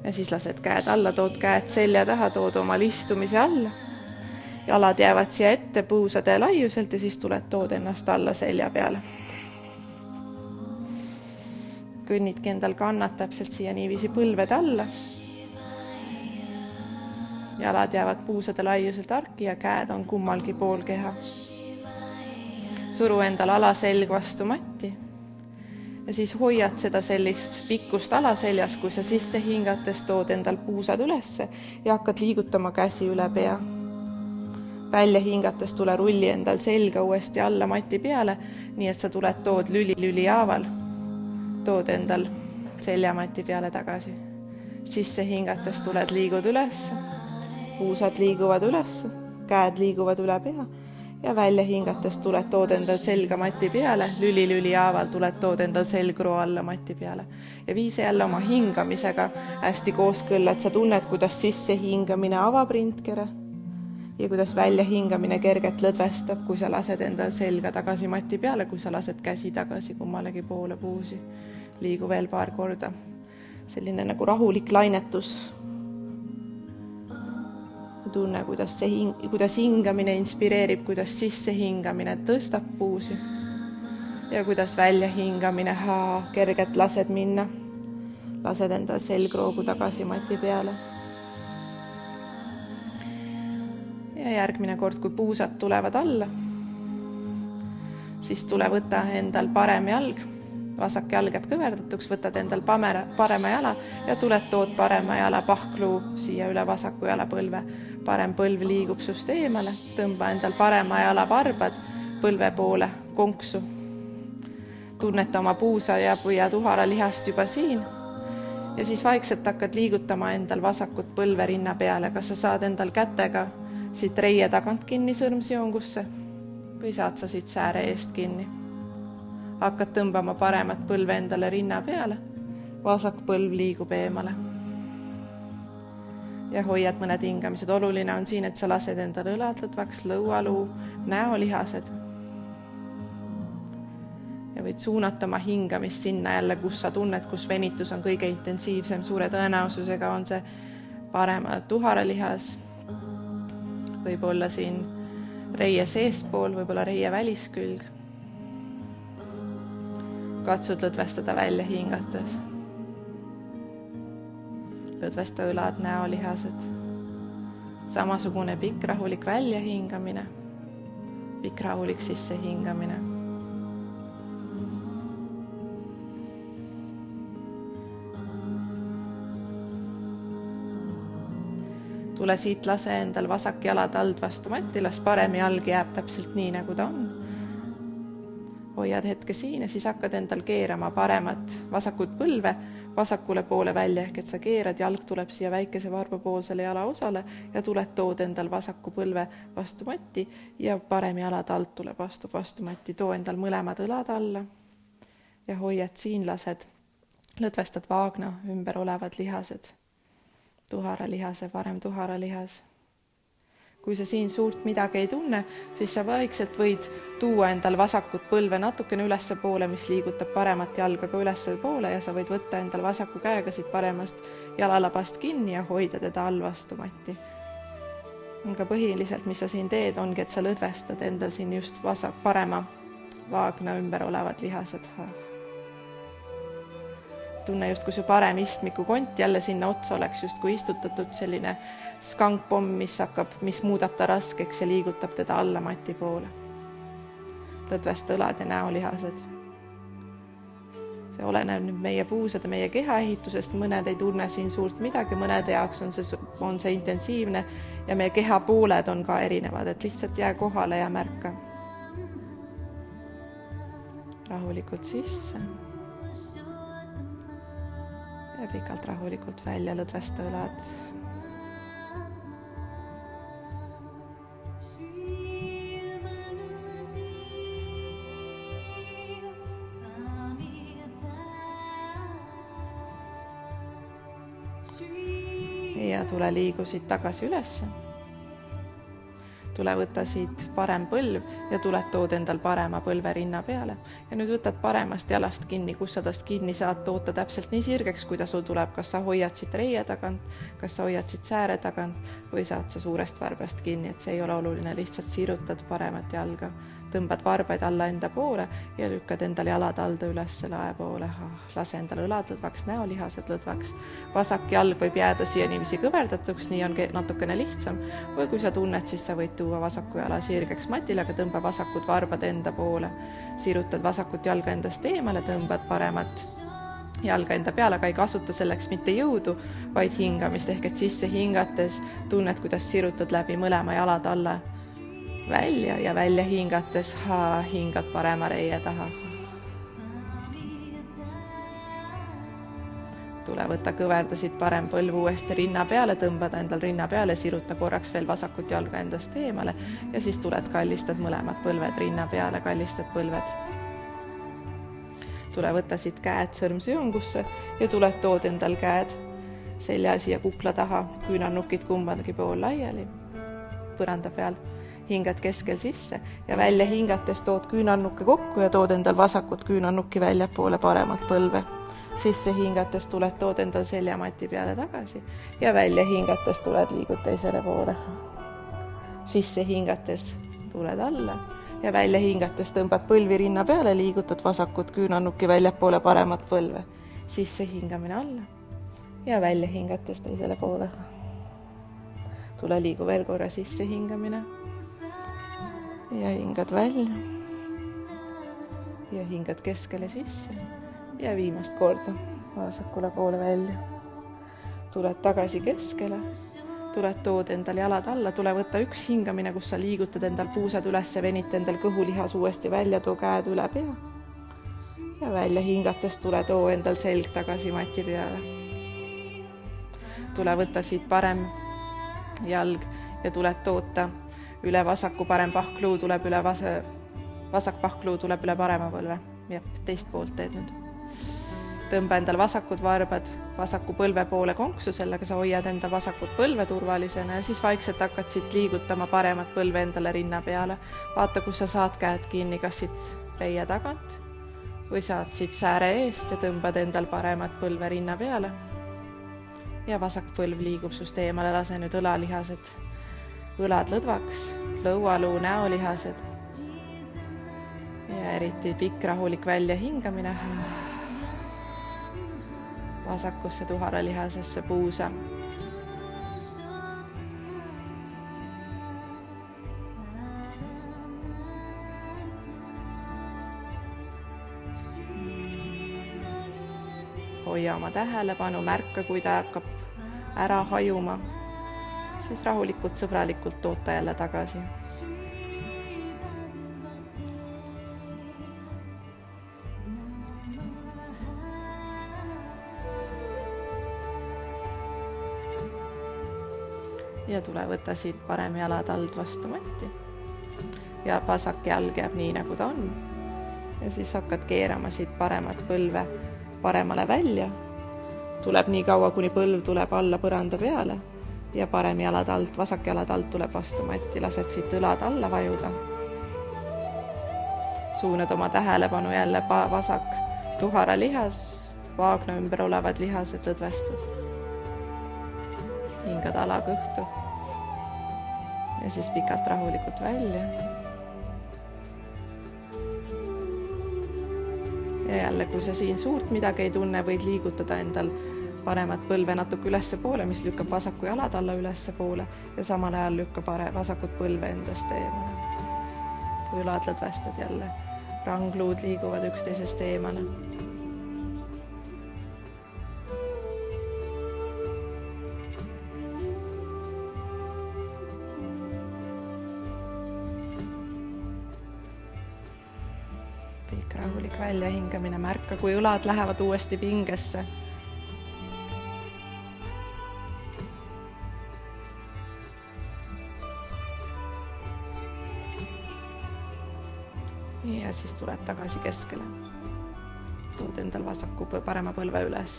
Ja siis lased käed alla, tood käed selja taha, tood omal istumise alla. Jalad jäävad siia ette puusade laiuselt ja siis tuled tood ennast alla selja peale. Kõnnidki endal kannad täpselt siia niiviisi põlved alla. Jalad jäävad puusade laiuselt harki ja käed on kummalgi pool keha. Suru endal alaselg vastu matti. Ja siis hoiad seda sellist pikkust alaseljas, kui sa sisse hingates tood endal puusad ülesse ja hakkad liigutama käsi üle pea. Välja hingates tule rulli endal selga uuesti alla mati peale, nii et sa tuled tood lüli haaval. Tood endal selja mati peale tagasi. Sisse hingates tuled liigud üles, puusad liiguvad üles, käed liiguvad üle pea ja välja hingates tuled tood endal selga mati peale, lüli haaval tuled tood endal selgroo alla mati peale. Ja viise jälle oma hingamisega hästi kooskõlla, et sa tunned, kuidas sisse hingamine avab rindkere ja kuidas välja hingamine kerget lõdvestab, kui sa lased endal selga tagasi mati peale, kui sa lased käsi tagasi kummalegi poole puusi. Liigu veel paar korda. Selline nagu rahulik lainetus. Tunne, kuidas hingamine inspireerib, kuidas sisse hingamine tõstab puusi ja kuidas välja hingamine kergelt lased minna. Lased endal selgroogu tagasi mati peale. Ja järgmine kord, kui puusad tulevad alla, siis tule võta endal parem jalg, vasak jalg jääb kõverdatuks, võtad endal parema jala ja tood parema jala pahkluu siia üle vasaku jalapõlve. Parem põlv liigub sust eemale, tõmba endal parema jala varbad põlve poole konksu. Tunneta oma puusa ja tuhara lihast juba siin ja siis vaikselt hakkad liigutama endal vasakut põlve rinna peale. Kas sa saad endal kätega siit reie tagant kinni sõrmsjoongusse või saad sa siit sääre eest kinni? Hakkad tõmbama paremat põlve endale rinna peale, vasak põlv liigub eemale. Ja hoiad mõned hingamised. Oluline on siin, et sa lased endal õlad lõdvaks, lõualuu, näolihased. Ja võid suunata oma hingamist sinna jälle, kus sa tunned, kus venitus on kõige intensiivsem. Suure tõenäosusega on see parema tuharalihas. Võib olla siin reie seespool, võib-olla reie väliskülg. Katsud lõdvestada välja hingates. Lõdvesta õlad, näolihased. Samasugune pikk rahulik välja hingamine. Pikk rahulik sisse hingamine. Tule siit, lase endal vasak jalad alt vastu matti, las parem jalg jääb täpselt nii, nagu ta on. Hoiad hetke siin ja siis hakkad endal keerama paremat vasakut põlve vasakule poole välja, ehk et sa keerad, jalg tuleb siia väikese varbapoolsele jala osale ja tood endal vasaku põlve vastu matti ja parem jalad alt tuleb vastu matti. Too endal mõlemad õlad alla ja hoiad siin, lased, lõdvestad vaagna ümber olevad lihased. Tuharalihase, parem tuharalihas. Kui sa siin suurt midagi ei tunne, siis sa vaikselt võid tuua endal vasakut põlve natukene ülesse poole, mis liigutab paremat jalga ka ülesse poole ja sa võid võtta endal vasaku käega siit paremast jalalabast kinni ja hoida teda all vastu matti. Aga põhiliselt, mis sa siin teed, ongi, et sa lõdvestad endal siin just parema vaagna ümber olevad lihased. Tunne just, kui su parem istmiku kont jälle sinna otsa oleks just kui istutatud selline skankpomm, mis muudab ta raskeks ja liigutab teda alla mati poole. Lõdvesta õlad ja näolihased. See oleneb nüüd meie puusade, meie kehaehitusest. Mõned ei tunne siin suurt midagi, mõnede jaoks on see intensiivne ja meie kehapooled on ka erinevad, et lihtsalt jää kohale ja märka. Rahulikult sisse. Ja pikalt rahulikult välja, lõdvesta õlad. Ja tule liigu siit tagasi ülesse. Tule võtta siit parem põlv ja tood endal parema põlve rinna peale. Ja nüüd võtad paremast jalast kinni, kus sa tast kinni saad toota täpselt nii sirgeks, kui ta sul tuleb. Kas sa hoiad siit reie tagant, kas sa hoiad siit sääre tagant või saad sa suurest varbast kinni, et see ei ole oluline, lihtsalt sirutad paremat jalga. Tõmbad varbaid alla enda poole ja lükkad endal jalad alda üles lae poole. Lase endal õlad lõdvaks, näolihased lõdvaks. Vasak jalg võib jääda siia niiviisi kõverdatuks, nii on natukene lihtsam. Või kui sa tunned, siis sa võid tuua vasaku jala sirgeks matile, aga tõmba vasakud varbad enda poole. Sirutad vasakut jalga endast eemale, tõmbad paremat jalga enda peale, aga ei kasuta selleks mitte jõudu, vaid hingamist, ehk et sisse hingates tunned, kuidas sirutad läbi mõlema jalad alla välja ja välja hingates hingad parema reie taha. Tule võtta, kõverda siit parem põlv uuesti rinna peale, tõmbad endal rinna peale, siruta korraks veel vasakut jalga endast eemale ja siis tuled, kallistad mõlemad põlved rinna peale, kallistad põlved. Tule võtta siit käed sõrmsjoongusse ja tood endal käed selja siia kukla taha, küünarnukid kumbagi pool laiali, põranda peal. Hingad keskel sisse ja välja hingates tood küünarnukke kokku ja tood endal vasakut küünarnukki välja poole paremat põlve. Sisse hingates tood endal seljamati peale tagasi ja välja hingates liigud teisele poole. Sisse hingates tuled alla ja välja hingates tõmbad põlvi rinna peale, liigutad vasakut küünarnukki välja poole paremat põlve. Sisse hingamine alla ja välja hingates teisele poole. Tule liigu veel korra sisse hingamine. Ja hingad välja ja hingad keskele sisse ja viimast korda vasakule poole välja. Tuled tagasi keskele, tood endal jalad alla, tule võtta üks hingamine, kus sa liigutad endal puusad üles, venita endal kõhulihas uuesti välja, too käed üle pea ja välja hingates too endal selg tagasi mati peale. Tule võtta siit parem jalg ja tuled toota üle vasaku, parem pahkluu tuleb üle vasak pahkluu tuleb üle parema põlve. Ja teist poolt teed nüüd. Tõmba endal vasakud varbad vasaku põlve poole konksu, sellega sa hoiad enda vasakut põlve turvalisena ja siis vaikselt hakkad siit liigutama paremat põlve endale rinna peale. Vaata, kus sa saad käed kinni, kas siit reie tagant või saad siit sääre eest ja tõmbad endal paremat põlve rinna peale. Ja vasak põlv liigub sust eemale, lase nüüd õlalihased, õlad lõdvaks, lõualuu, näolihased ja eriti pikk rahulik välja hingamine. Vasakusse tuharalihasesse puusa. Hoia oma tähelepanu, märka, kui ta hakkab ära hajuma, siis rahulikult, sõbralikult toota jälle tagasi. Ja tule võtta siit parem jalad alt vastu matti ja vasak jalg jääb nii, nagu ta on. Ja siis hakkad keerama siit paremat põlve paremale välja. Tuleb nii kaua, kuni põlv tuleb alla põranda peale ja parem jalad alt, vasak jalad alt tuleb vastu matti. Lased siit õlad alla vajuda. Suunad oma tähelepanu jälle vasak tuharalihas, vaagna ümber olevad lihased lõdvestad. Hingad alakõhtu ja siis pikalt rahulikult välja. Ja jälle, kui sa siin suurt midagi ei tunne, võid liigutada endal paremat põlve natuke ülesse poole, mis lükkab vasaku jalad alla ülesse poole ja samal ajal lükkab vasakut põlve endast eemale. Õlad lõdvestad jälle, rangluud liiguvad üksteisest eemale. Pikk rahulik väljahingamine, märka, kui õlad lähevad uuesti pingesse. Ja siis tuled tagasi keskele. Tood endal vasaku parema põlve üles.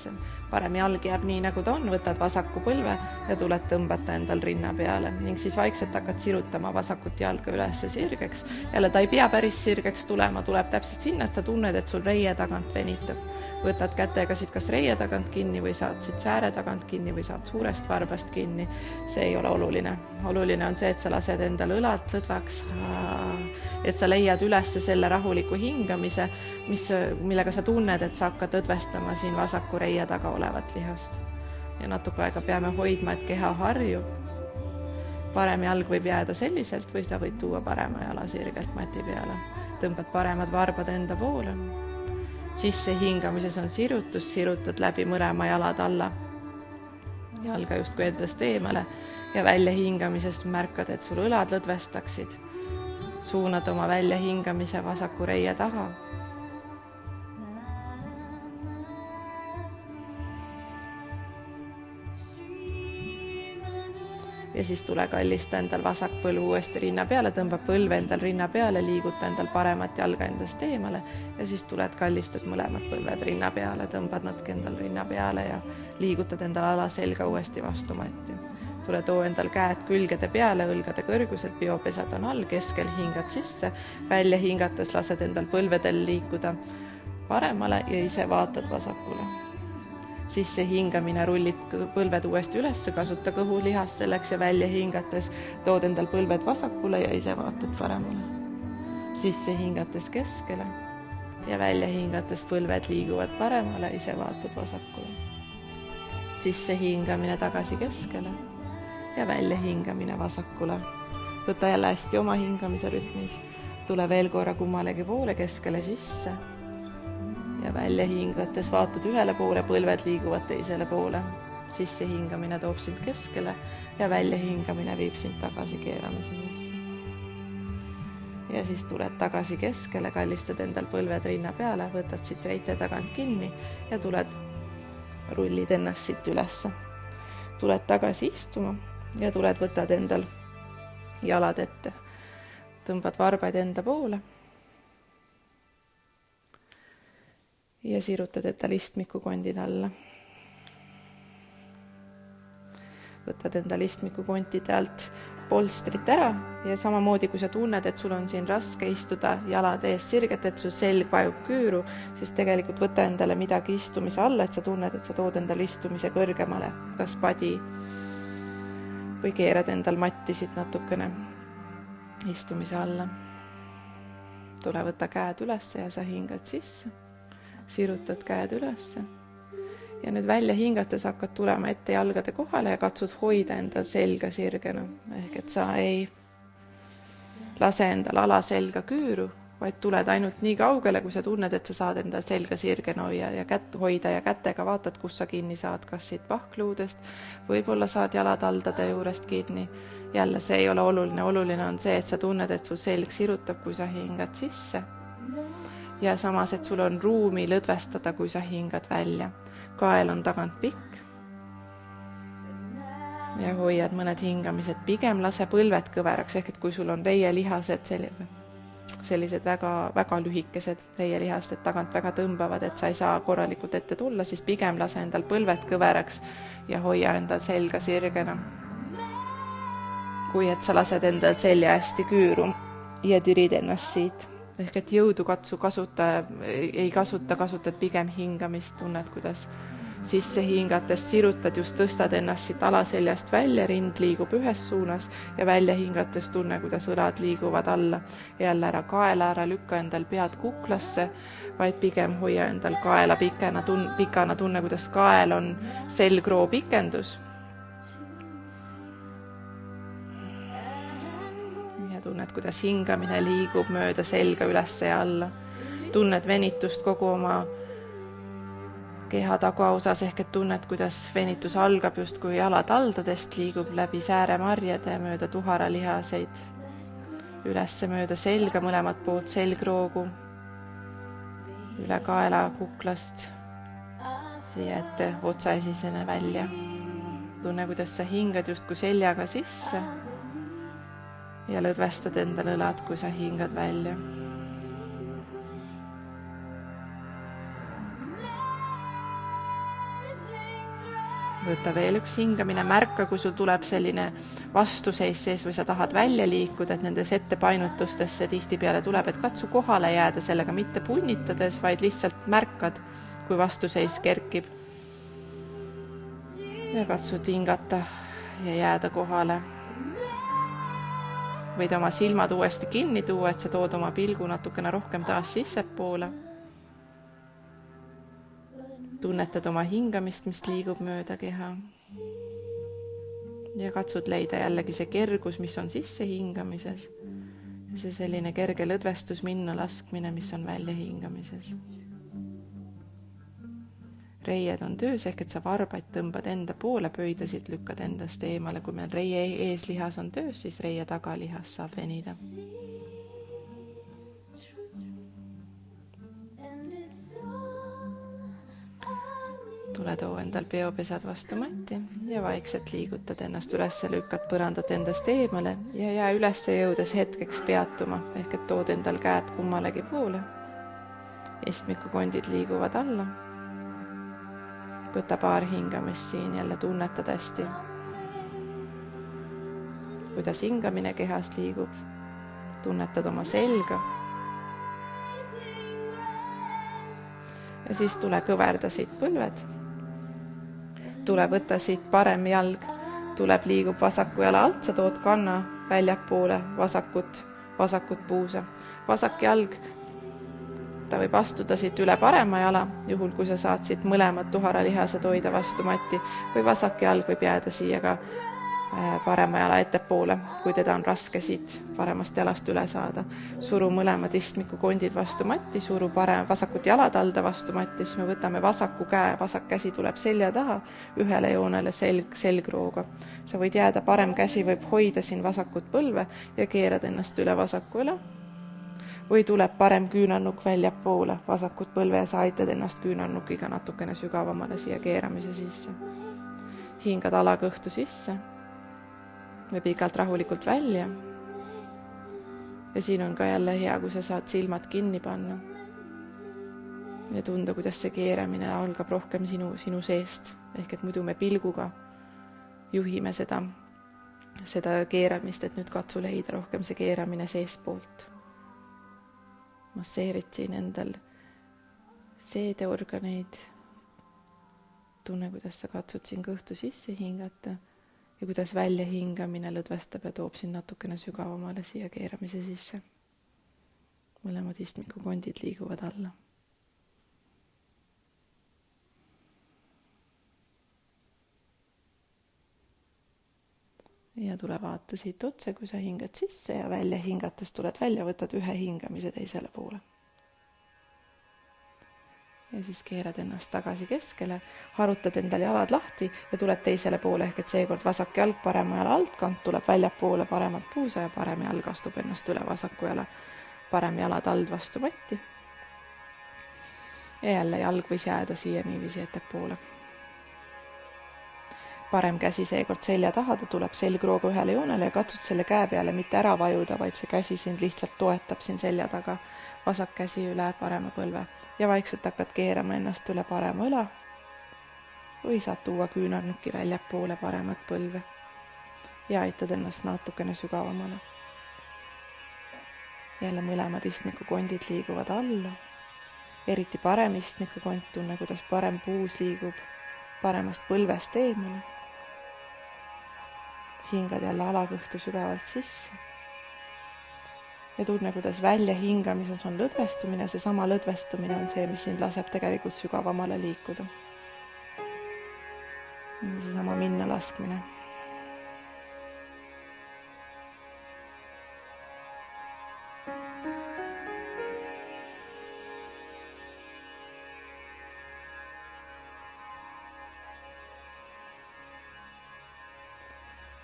Parem jalg jääb nii, nagu ta on, võtad vasaku põlve ja tuled tõmbata endal rinna peale ning siis vaikselt hakkad sirutama vasakut jalga üles sirgeks. Jälle ta ei pea päris sirgeks tulema, tuleb täpselt sinna, et sa tunned, et sul reie tagant venitab. Võtad kätega siit kas reie tagant kinni või saad siit sääre tagant kinni või saad suurest varbast kinni. See ei ole oluline. Oluline on see, et sa lased endal õlad lõdvaks, et sa leiad üles selle rahuliku hingamise, millega sa tunned, et sa hakkad õdvestama siin vasaku reie taga olevat lihast. Ja natuke aega peame hoidma, et keha harjub. Parem jalg võib jääda selliselt või seda võid tuua parema jala sirgelt mati peale. Tõmbad paremad varbad enda poole. Sisse hingamises on sirutus, sirutad läbi mõlema jalad alla. Jalga justkui endast eemale ja välja hingamisest märkad, et sul õlad lõdvestaksid. Suunad oma välja hingamise vasaku reie taha. Ja siis tule kallista endal vasak põlv uuesti rinna peale, tõmba põlve endal rinna peale, liiguta endal paremat jalga endast eemale ja siis tuled kallistad mõlemad põlved rinna peale, tõmbad nad endal rinna peale ja liigutad endal alaselga uuesti vastu matti. Tule too endal käed külgede peale, õlgade kõrguselt, biopesad on all, keskel hingad sisse, välja hingates lased endal põlvedel liikuda paremale ja ise vaatad vasakule. Sisse hingamine, rullid põlved uuesti üles, kasuta kõhulihast selleks ja välja hingates tood endal põlved vasakule ja ise vaatad paremale. Sisse hingates keskele ja välja hingates põlved liiguvad paremale, ise vaatad vasakule. Sisse hingamine tagasi keskele ja välja hingamine vasakule. Võta jälle hästi oma hingamise rütmis. tule veel korra kummalegi poole, keskele sisse ja välja hingates vaatad ühele poole, põlved liiguvad teisele poole. Sisse hingamine toob sind keskele ja välja hingamine viib sind tagasi keeramise sisse. Ja siis tuled tagasi keskele, kallistad endal põlved rinna peale, võtad siit reite tagant kinni ja rullid ennast siit ülesse. Tuled tagasi istuma ja võtad endal jalad ette. Tõmbad varbaid enda poole ja sirutad endal istmikukondid alla. Võtad endal istmikukontide alt polstrit ära ja samamoodi, kui sa tunned, et sul on siin raske istuda jalad ees sirget, et su selg vajub küüru, siis tegelikult võta endale midagi istumise alla, et sa tunned, et sa tood endal istumise kõrgemale, kas padi või keerad endal matti siit natukene istumise alla. Tule võta käed üles ja sa hingad sisse, sirutad käed üles. Ja nüüd välja hingates hakkad tulema ette jalgade kohale ja katsud hoida endal selga sirgena. Ehk et sa ei lase endal alaselga küüru, vaid tuled ainult nii kaugele, kui sa tunned, et sa saad endal selga sirgena ja kätt hoida ja kätega vaatad, kus sa kinni saad, kas siit pahkluudest, võib-olla saad jalataldade juurest kinni. Jälle see ei ole oluline, oluline on see, et sa tunned, et su selg sirutab, kui sa hingad sisse. Ja samas, et sul on ruumi lõdvestada, kui sa hingad välja. Kael on tagant pikk ja hoiad mõned hingamised. Pigem lase põlved kõveraks, ehk et kui sul on reielihased sellised väga, väga lühikesed reielihased tagant väga tõmbavad, et sa ei saa korralikult ette tulla, siis pigem lase endal põlved kõveraks ja hoia endal selga sirgena. Kui et sa lased endal selja hästi küüru ja tirid ennast siit. Ehk et jõudu kasutad pigem hingamist, tunned, kuidas sisse hingates sirutad, just tõstad ennast siit alaseljast välja, rind liigub ühes suunas ja välja hingates tunne, kuidas õlad liiguvad alla. Jälle ära kaela, ära lükka endal pead kuklasse, vaid pigem hoia endal kaela pikana, tunne, kuidas kael on selgroo pikendus. Tunned, kuidas hingamine liigub mööda selga ülesse ja alla. Tunned venitust kogu oma keha tagaosas, ehk et tunned, kuidas venitus algab just kui jalataldadest, liigub läbi sääremarjade mööda tuharalihaseid, ülesse mööda selga mõlemat poolt selgroogu, üle kaela kuklast, siia ette otsaesisene välja. Tunne, kuidas sa hingad just kui seljaga sisse ja lõdvestad endal õlad, kui sa hingad välja. Võta veel üks hingamine, märka, kui sul tuleb selline vastuseis sees või sa tahad välja liikuda, et nendes ettepainutustesse tihtipeale tuleb, et katsu kohale jääda sellega mitte punnitades, vaid lihtsalt märkad, kui vastuseis kerkib. Ja katsud hingata ja jääda kohale. Võid oma silmad uuesti kinni tuua, et sa tood oma pilgu natukene rohkem taas sissepoole. Tunnetad oma hingamist, mis liigub mööda keha. Ja katsud leida jällegi see kergus, mis on sisse hingamises. Ja see selline kerge lõdvestus minna laskmine, mis on välja hingamises. Reied on töös, ehk et sa varbaid tõmbad enda poole, pöidasid lükkad endast eemale. Kui meil reie eeslihas on töös, siis reie tagalihas saab venida. Tule too endal peopesad vastu matti ja vaikselt liigutad ennast üles, lükkad põrandat endast eemale ja jää üles jõudes hetkeks peatuma, ehk et tood endal käed kummalegi poole. Istmikukondid liiguvad alla. Võta paar hingamist siin, jälle tunnetad hästi, kuidas hingamine kehast liigub. Tunnetad oma selga. Ja siis tule kõverda siit põlved. Tule võtta siit parem jalg. Tuleb liigub vasaku jala alt, sa tood kanna väljapoole vasakut puusa. Vasak jalg, ta võib astuda siit üle parema jala, juhul kui sa saad siit mõlemad tuharalihased hoida vastu matti, või vasak jalg võib jääda siia ka parema jala ettepoole, kui teda on raske siit paremast jalast üle saada. Suru mõlemad istmikukondid vastu matti, suru vasakut jalatalda vastu matti, siis me võtame vasaku käe, vasak käsi tuleb selja taha, ühele joonele selgrooga. Sa võid jääda, parem käsi võib hoida siin vasakut põlve ja keerad ennast üle vasaku üle. Või tuleb parem küünarnukk välja poole vasakut põlve ja sa aitad ennast küünarnukiga natukene sügavamale siia keeramise sisse. Hingad alakõhtu sisse või pikalt rahulikult välja. Ja siin on ka jälle hea, kui sa saad silmad kinni panna ja tunda, kuidas see keeramine algab rohkem sinu seest. Ehk et muidu me pilguga juhime seda keeramist, et nüüd katsu leida rohkem see keeramine seespoolt. Masseerid siin endal seedeorganeid. Tunne, kuidas sa katsud siin kõhtu sisse hingata ja kuidas välja hingamine lõdvestab ja toob siin natukene sügavamale siia keeramise sisse. Mõlemad istmikukondid liiguvad alla. Ja tule vaata siit otse, kui sa hingad sisse ja välja hingates tuled välja, võtad ühe hingamise teisele poole. Ja siis keerad ennast tagasi keskele, harutad endal jalad lahti ja tuled teisele poole, ehk et seekord vasak jalg parema jala altkant tuleb välja poole paremat puusa ja parem jalg astub ennast üle vasaku jala, parem jalad ald vastu matti. Ja jälle jalg võis jääda siia niiviisi ettepoole. Parem käsi seekord selja taha, ta tuleb selgrooga ühele joonele ja katsud selle käe peale mitte ära vajuda, vaid see käsi sind lihtsalt toetab siin selja taga. Vasak käsi üle parema põlve ja vaikselt hakkad keerama ennast üle parema õla või saad tuua küünarnuki välja poole paremat põlve ja aitad ennast natukene sügavamale. Jälle mõlemad istmikukondid liiguvad alla, eriti parem istmikukond, tunne, kuidas parem puus liigub paremast põlvest eemale. Hingad jälle alakõhtu sügavalt sisse ja tunne, kuidas välja hingamises on lõdvestumine. See sama lõdvestumine on see, mis sind laseb tegelikult sügavamale liikuda. See sama minna laskmine.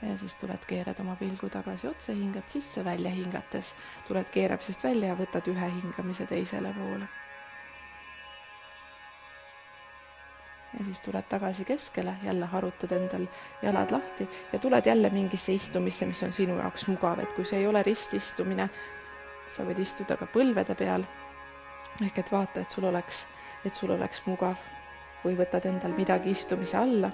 Ja siis tuled, keerad oma pilgu tagasi otse, hingad sisse, välja hingates. Tuled keeramisest välja ja võtad ühe hingamise teisele poole. Ja siis tuled tagasi keskele, jälle harutad endal jalad lahti ja tuled jälle mingisse istumisse, mis on sinu jaoks mugav. Et kui see ei ole rististumine, sa võid istuda ka põlvede peal. Ehk et vaata, et sul oleks mugav või võtad endal midagi istumise alla.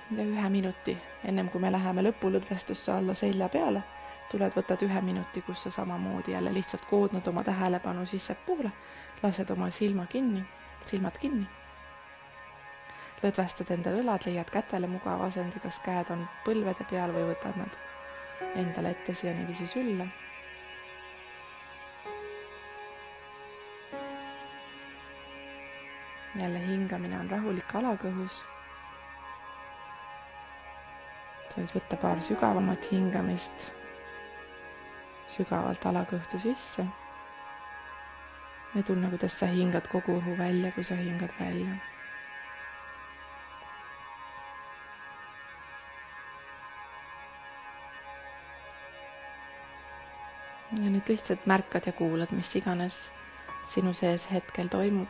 Ja 1 minuti, ennem kui me läheme lõpulõdvestusse alla selja peale, tuled, võtad 1 minuti, kus sa samamoodi jälle lihtsalt koodnud oma tähelepanu sissepoole, lased oma silmad kinni. Lõdvestad endal õlad, leiad kätele mugav asendi, kas käed on põlvede peal või võtad nad endale ette siia niiviisi sülle. Jälle hingamine on rahulik alakõhus. Sa võid võtta paar sügavamat hingamist, sügavalt alakõhtu sisse ja tunne, kuidas sa hingad kogu õhu välja, kui sa hingad välja. Ja nüüd lihtsalt märkad ja kuulad, mis iganes sinu sees hetkel toimub.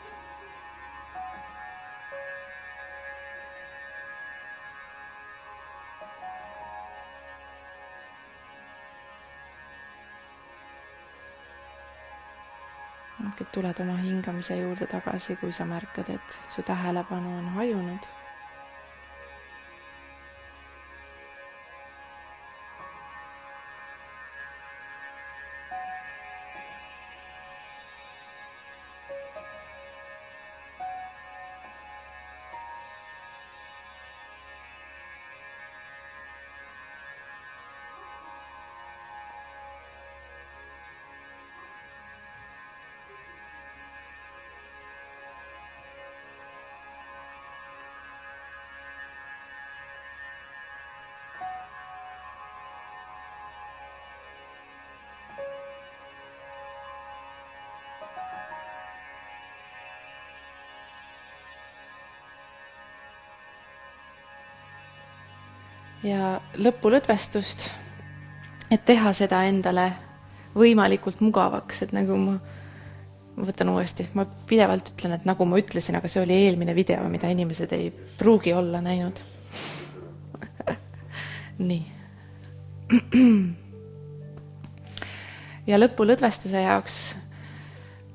Tuled oma hingamise juurde tagasi, kui sa märkad, et su tähelepanu on hajunud. ja lõpulõdvestust, et teha seda endale võimalikult mugavaks, et nagu ma võtan uuesti, ma pidevalt ütlen, et nagu ma ütlesin, aga see oli eelmine video, mida inimesed ei pruugi olla näinud. Nii. Ja lõpulõdvestuse jaoks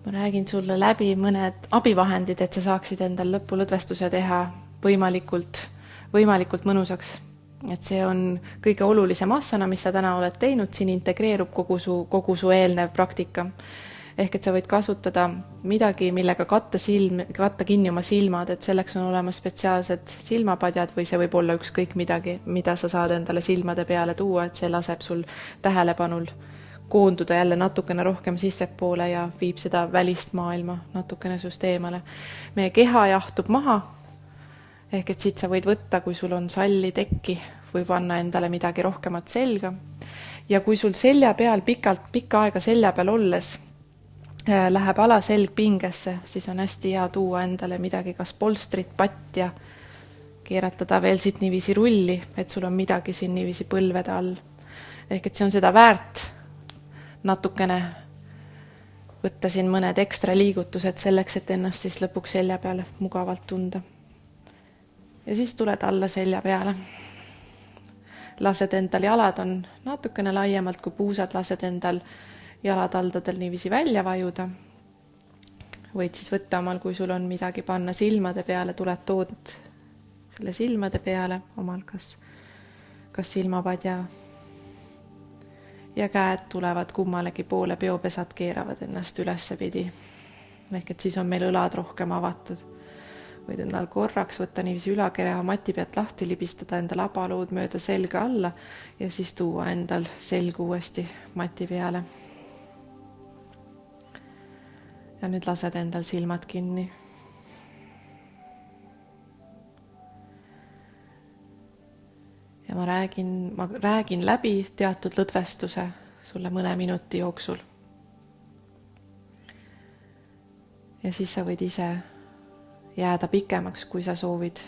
ma räägin sulle läbi mõned abivahendid, et sa saaksid endal lõpulõdvestuse teha võimalikult mõnusaks. Et see on kõige olulisem asana, mis sa täna oled teinud, siin integreerub kogu su eelnev praktika. Ehk et sa võid kasutada midagi, millega katta kinni oma silmad, et selleks on olemas spetsiaalsed silmapadjad või see võib olla ükskõik midagi, mida sa saad endale silmade peale tuua, et see laseb sul tähelepanul koonduda jälle natukene rohkem sissepoole ja viib seda välist maailma natukene sust eemale. Meie keha jahtub maha, ehk et siit sa võid võtta, kui sul on salli, tekki või panna endale midagi rohkemat selga. Ja kui sul selja peal pikka aega selja peal olles läheb alaselg pingesse, siis on hästi hea tuua endale midagi, kas polstrit, patt ja keeratada veel siit niiviisi rulli, et sul on midagi siin niiviisi põlvede all. Ehk et see on seda väärt natukene võtta siin mõned ekstra liigutused selleks, et ennast siis lõpuks selja peale mugavalt tunda. Ja siis tuled alla selja peale. Lased endal jalad on natukene laiemalt kui puusad, lased endal jalataldadel niiviisi välja vajuda. Võid siis võtta omal, kui sul on midagi panna silmade peale, tood selle silmade peale omal, kas silmapadja. Ja käed tulevad kummalegi poole, peopesad keeravad ennast ülessepidi. Ehk et siis on meil õlad rohkem avatud. Võid endal korraks võtta niiviisi ülakereha mati pealt lahti, libistada endal abaluud mööda selga alla ja siis tuua endal selg uuesti mati peale. Ja nüüd lased endal silmad kinni. Ja ma räägin läbi teatud lõdvestuse sulle mõne minuti jooksul. Ja siis sa võid ise jääda pikemaks, kui sa soovid.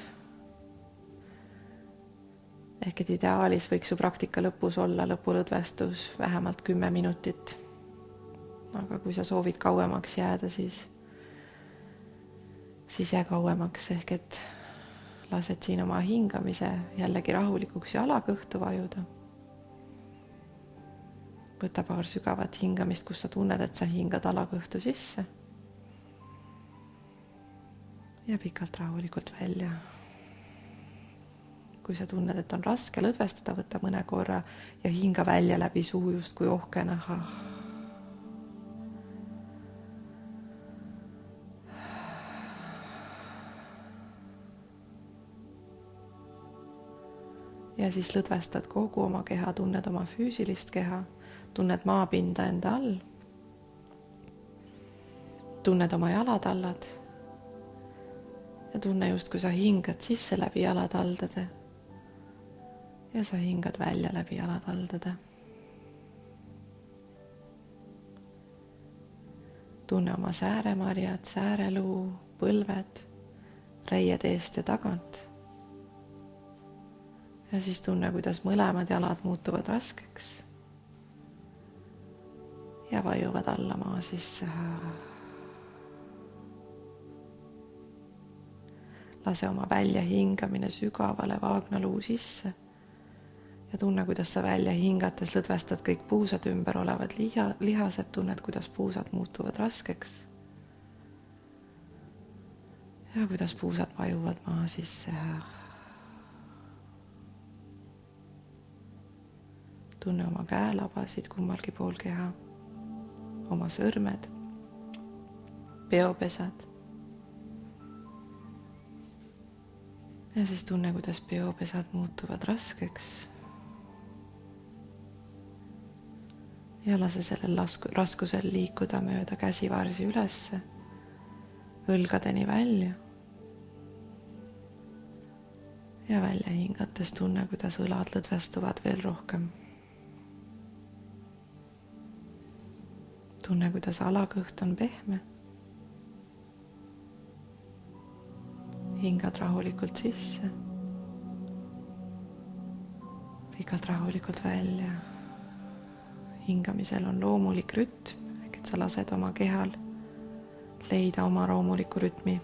Ehk et ideaalis võiks su praktika lõpus olla lõpulõdvestus vähemalt 10 minutit. Aga kui sa soovid kauemaks jääda, siis jää kauemaks, ehk et lased siin oma hingamise jällegi rahulikuks ja alakõhtu vajuda. Võta paar sügavat hingamist, kus sa tunned, et sa hingad alakõhtu sisse. Ja pikalt rahulikult välja. Kui sa tunned, et on raske lõdvestada, võta mõne korra ja hinga välja läbi suu just kui ohkena. Ja siis lõdvestad kogu oma keha, tunned oma füüsilist keha, tunned maapinda enda all, tunned oma jalatallad ja tunne just, kui sa hingad sisse läbi jalataldade ja sa hingad välja läbi jalataldade. Tunne oma sääremarjad, sääreluu, põlved, reied eest ja tagant. Ja siis tunne, kuidas mõlemad jalad muutuvad raskeks ja vajuvad alla maa sisse. Lase oma välja hingamine sügavale vaagnaluu sisse ja tunne, kuidas sa välja hingates lõdvestad kõik puusad ümber olevad lihased, tunned, kuidas puusad muutuvad raskeks ja kuidas puusad vajuvad maa sisse. Tunne oma käelabasid kummalgi pool keha, oma sõrmed, peopesad. Ja siis tunne, kuidas peopesad muutuvad raskeks. Ja lase sellel raskusel liikuda mööda käsivarsi ülesse, õlgadeni välja. Ja välja hingates tunne, kuidas õlad lõdvestuvad veel rohkem. Tunne, kuidas alakõht on pehme. Hingad rahulikult sisse. pikalt rahulikult välja. Hingamisel on loomulik rütm, ehk et sa lased oma kehal leida oma loomuliku rütmi.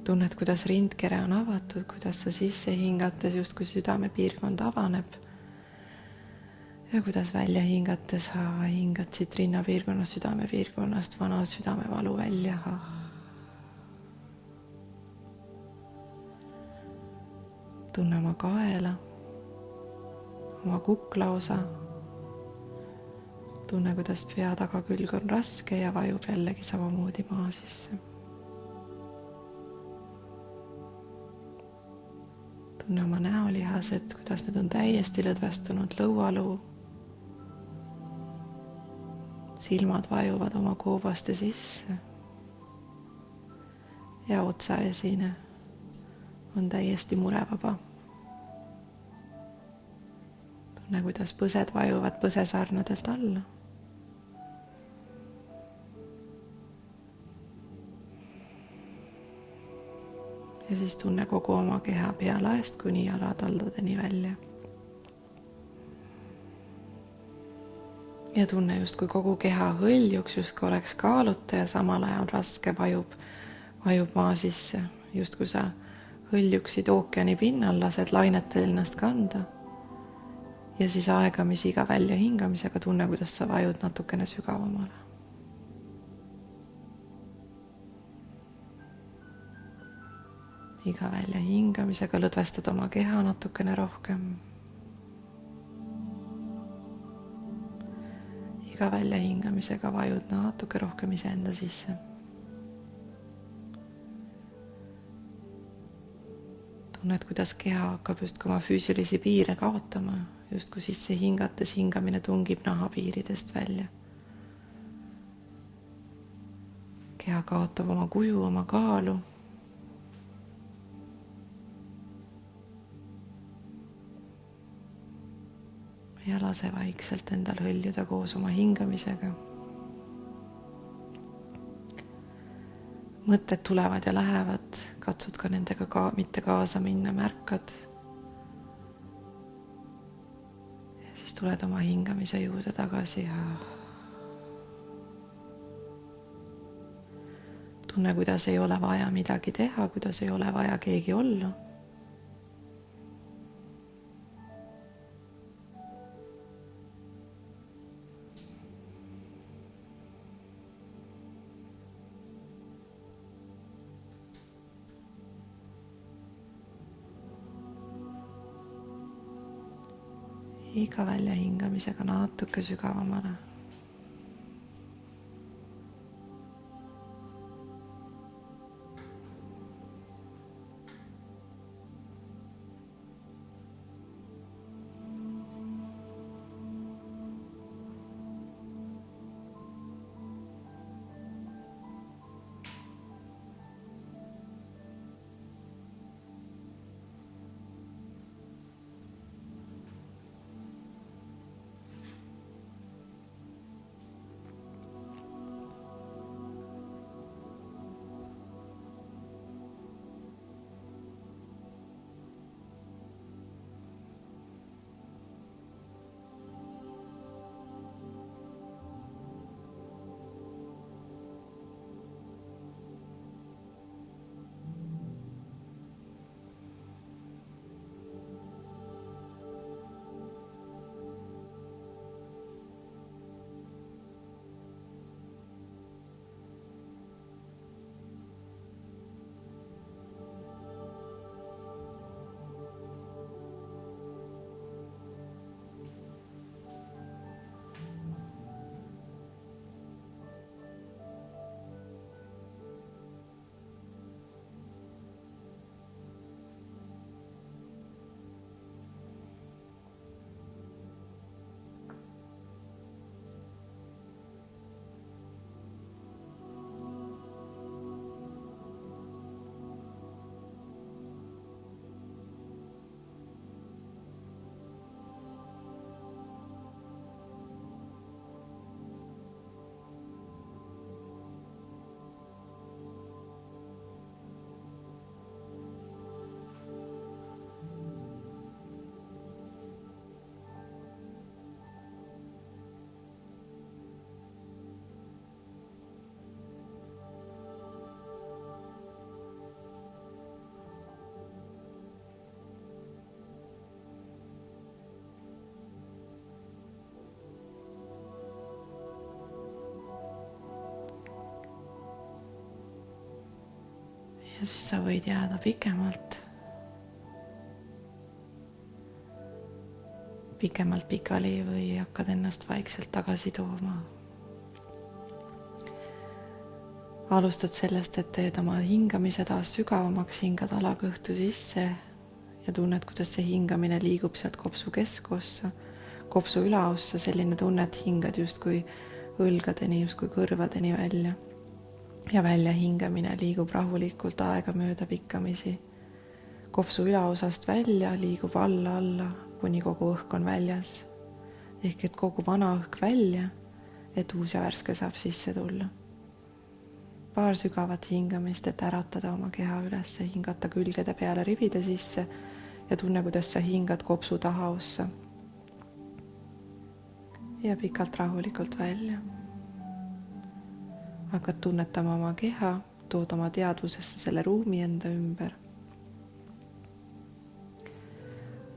Tunned, kuidas rindkere on avatud, kuidas sa sisse hingates justkui südamepiirkond avaneb. Ja kuidas välja hingates sa hingad siit rinnapiirkonnast, südamepiirkonnast vana südamevalu välja. Tunne oma kaela, oma kuklaosa. Tunne, kuidas pea tagakülg on raske ja vajub jällegi samamoodi maa sisse. Tunne oma näolihased, kuidas need on täiesti lõdvestunud, lõualuu. Silmad vajuvad oma koobaste sisse. Ja otsaesine on täiesti murevaba. Tunne, kuidas põsed vajuvad põsesarnadelt alla. Ja siis tunne kogu oma keha pealaest kuni jalataldadeni välja. Ja tunne justkui kogu keha hõljuks, justkui oleks kaaluta ja samal ajal raske vajub maa sisse. Justkui sa hõljuksid ookeani pinnal, lased lainetel ennast kanda. Ja siis aegamisi iga välja hingamisega tunne, kuidas sa vajud natukene sügavamale. Iga välja hingamisega lõdvestad oma keha natukene rohkem. Iga välja hingamisega vajud natuke rohkem iseenda sisse. Tunned, kuidas keha hakkab justkui oma füüsilisi piire kaotama, justkui sisse hingates hingamine tungib nahapiiridest välja. Keha kaotab oma kuju, oma kaalu. Ja lase vaikselt endal hõljuda koos oma hingamisega. Mõtted tulevad ja lähevad, katsud ka nendega mitte kaasa minna, märkad. Ja siis tuled oma hingamise juurde tagasi ja tunne, kuidas ei ole vaja midagi teha, kuidas ei ole vaja keegi olla. Iga välja hingamisega natuke sügavamale. ja siis sa võid jääda pikemalt pikali või hakkad ennast vaikselt tagasi tooma. Alustad sellest, et teed oma hingamise taas sügavamaks, hingad alakõhtu sisse ja tunned, kuidas see hingamine liigub sealt kopsu keskossa, kopsu ülaossa, selline tunne, et hingad justkui õlgadeni, justkui kõrvadeni välja. Ja välja hingamine liigub rahulikult aegamööda pikkamisi. Kopsu ülaosast välja liigub alla, kuni kogu õhk on väljas. Ehk et kogu vana õhk välja, et uus ja värske saab sisse tulla. Paar sügavat hingamist, et äratada oma keha üles, hingata külgede peale ribide sisse ja tunne, kuidas sa hingad kopsu tahaossa. Ja pikalt rahulikult välja. Hakkad tunnetama oma keha, tood oma teadvusesse selle ruumi enda ümber.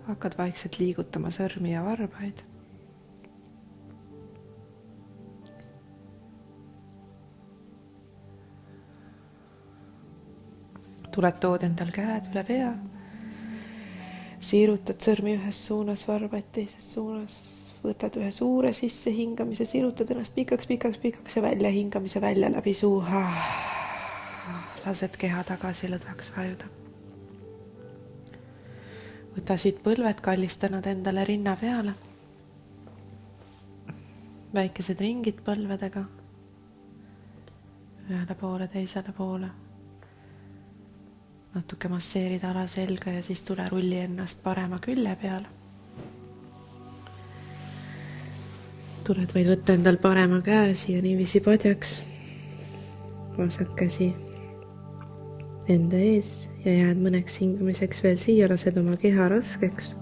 Hakkad vaikselt liigutama sõrmi ja varbaid. Tood endal käed üle pea. Siirutad sõrmi ühes suunas, varbaid teises suunas. Võtad ühe suure sisse hingamise, sirutad ennast pikaks ja välja hingamise välja läbi suu. Lased keha tagasi lõdvaks vajuda. Võta siit põlved, kallista nad endale rinna peale. Väikesed ringid põlvedega. Ühele poole, teisele poole. Natuke masseerida ala selga ja siis tule rulli ennast parema külje peale. Tuled võid võtta endal parema käe siia niiviisi padjaks. Vasak käsi enda ees ja jääd mõneks hingamiseks veel siia, lased oma keha raskeks.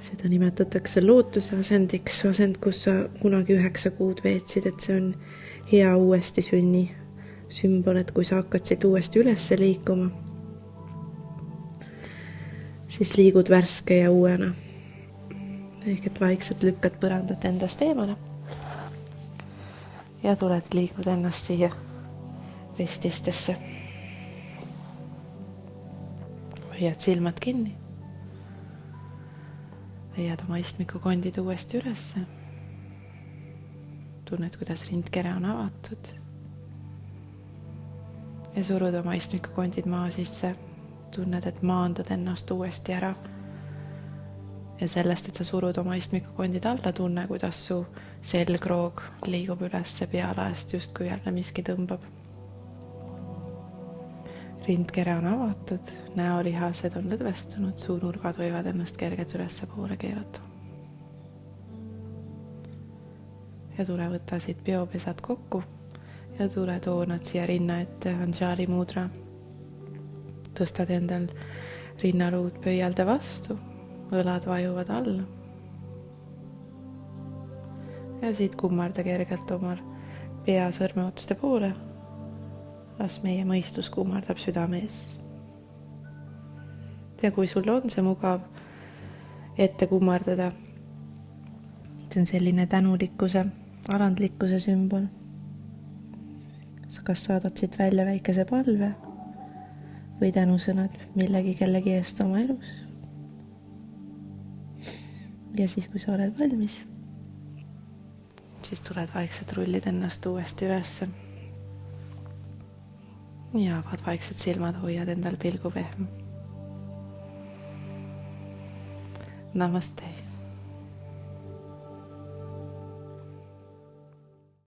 Seda nimetatakse lootuse asendiks, asend, kus sa kunagi 9 kuud veetsid, et see on hea uuesti sünni sümbol, et kui sa hakkad siit uuesti üles liikuma, siis liigud värske ja uuena. Ehk et vaikselt lükkad põrandat endast eemale ja tuled liigud ennast siia rististesse. Hoiad silmad kinni. Leiad oma istmikukondid uuesti ülesse. Tunned, kuidas rindkere on avatud. Ja surud oma istmikukondid maa sisse. Tunned, et maandad ennast uuesti ära. Ja sellest, et sa surud oma istmikukondid alla, tunne, kuidas su selgroog liigub ülesse pealaest, justkui jälle miski tõmbab. Rindkere on avatud, näolihased on lõdvestunud, suunurgad võivad ennast kergelt ülesse poole keerata. Ja tule võtta siit peopesad kokku ja tule toonad siia rinna ette Anjali mudra. Tõstad endal rinnaruud pöialde vastu. Õlad vajuvad alla. Ja siit kummarda kergelt oma pea sõrmeotste poole. Las meie mõistus kummardab südame ees. Ja kui sul on see mugav ette kummardada, see on selline tänulikkuse, alandlikkuse sümbol. Kas saadad siit välja väikese palve või tänusõnad millegi kellegi eest oma elus? Ja siis, kui sa oled valmis, siis tuled vaikselt rullid ennast uuesti ülesse. Ja avad vaikselt silmad, hoiad endal pilgu pehme. Namaste.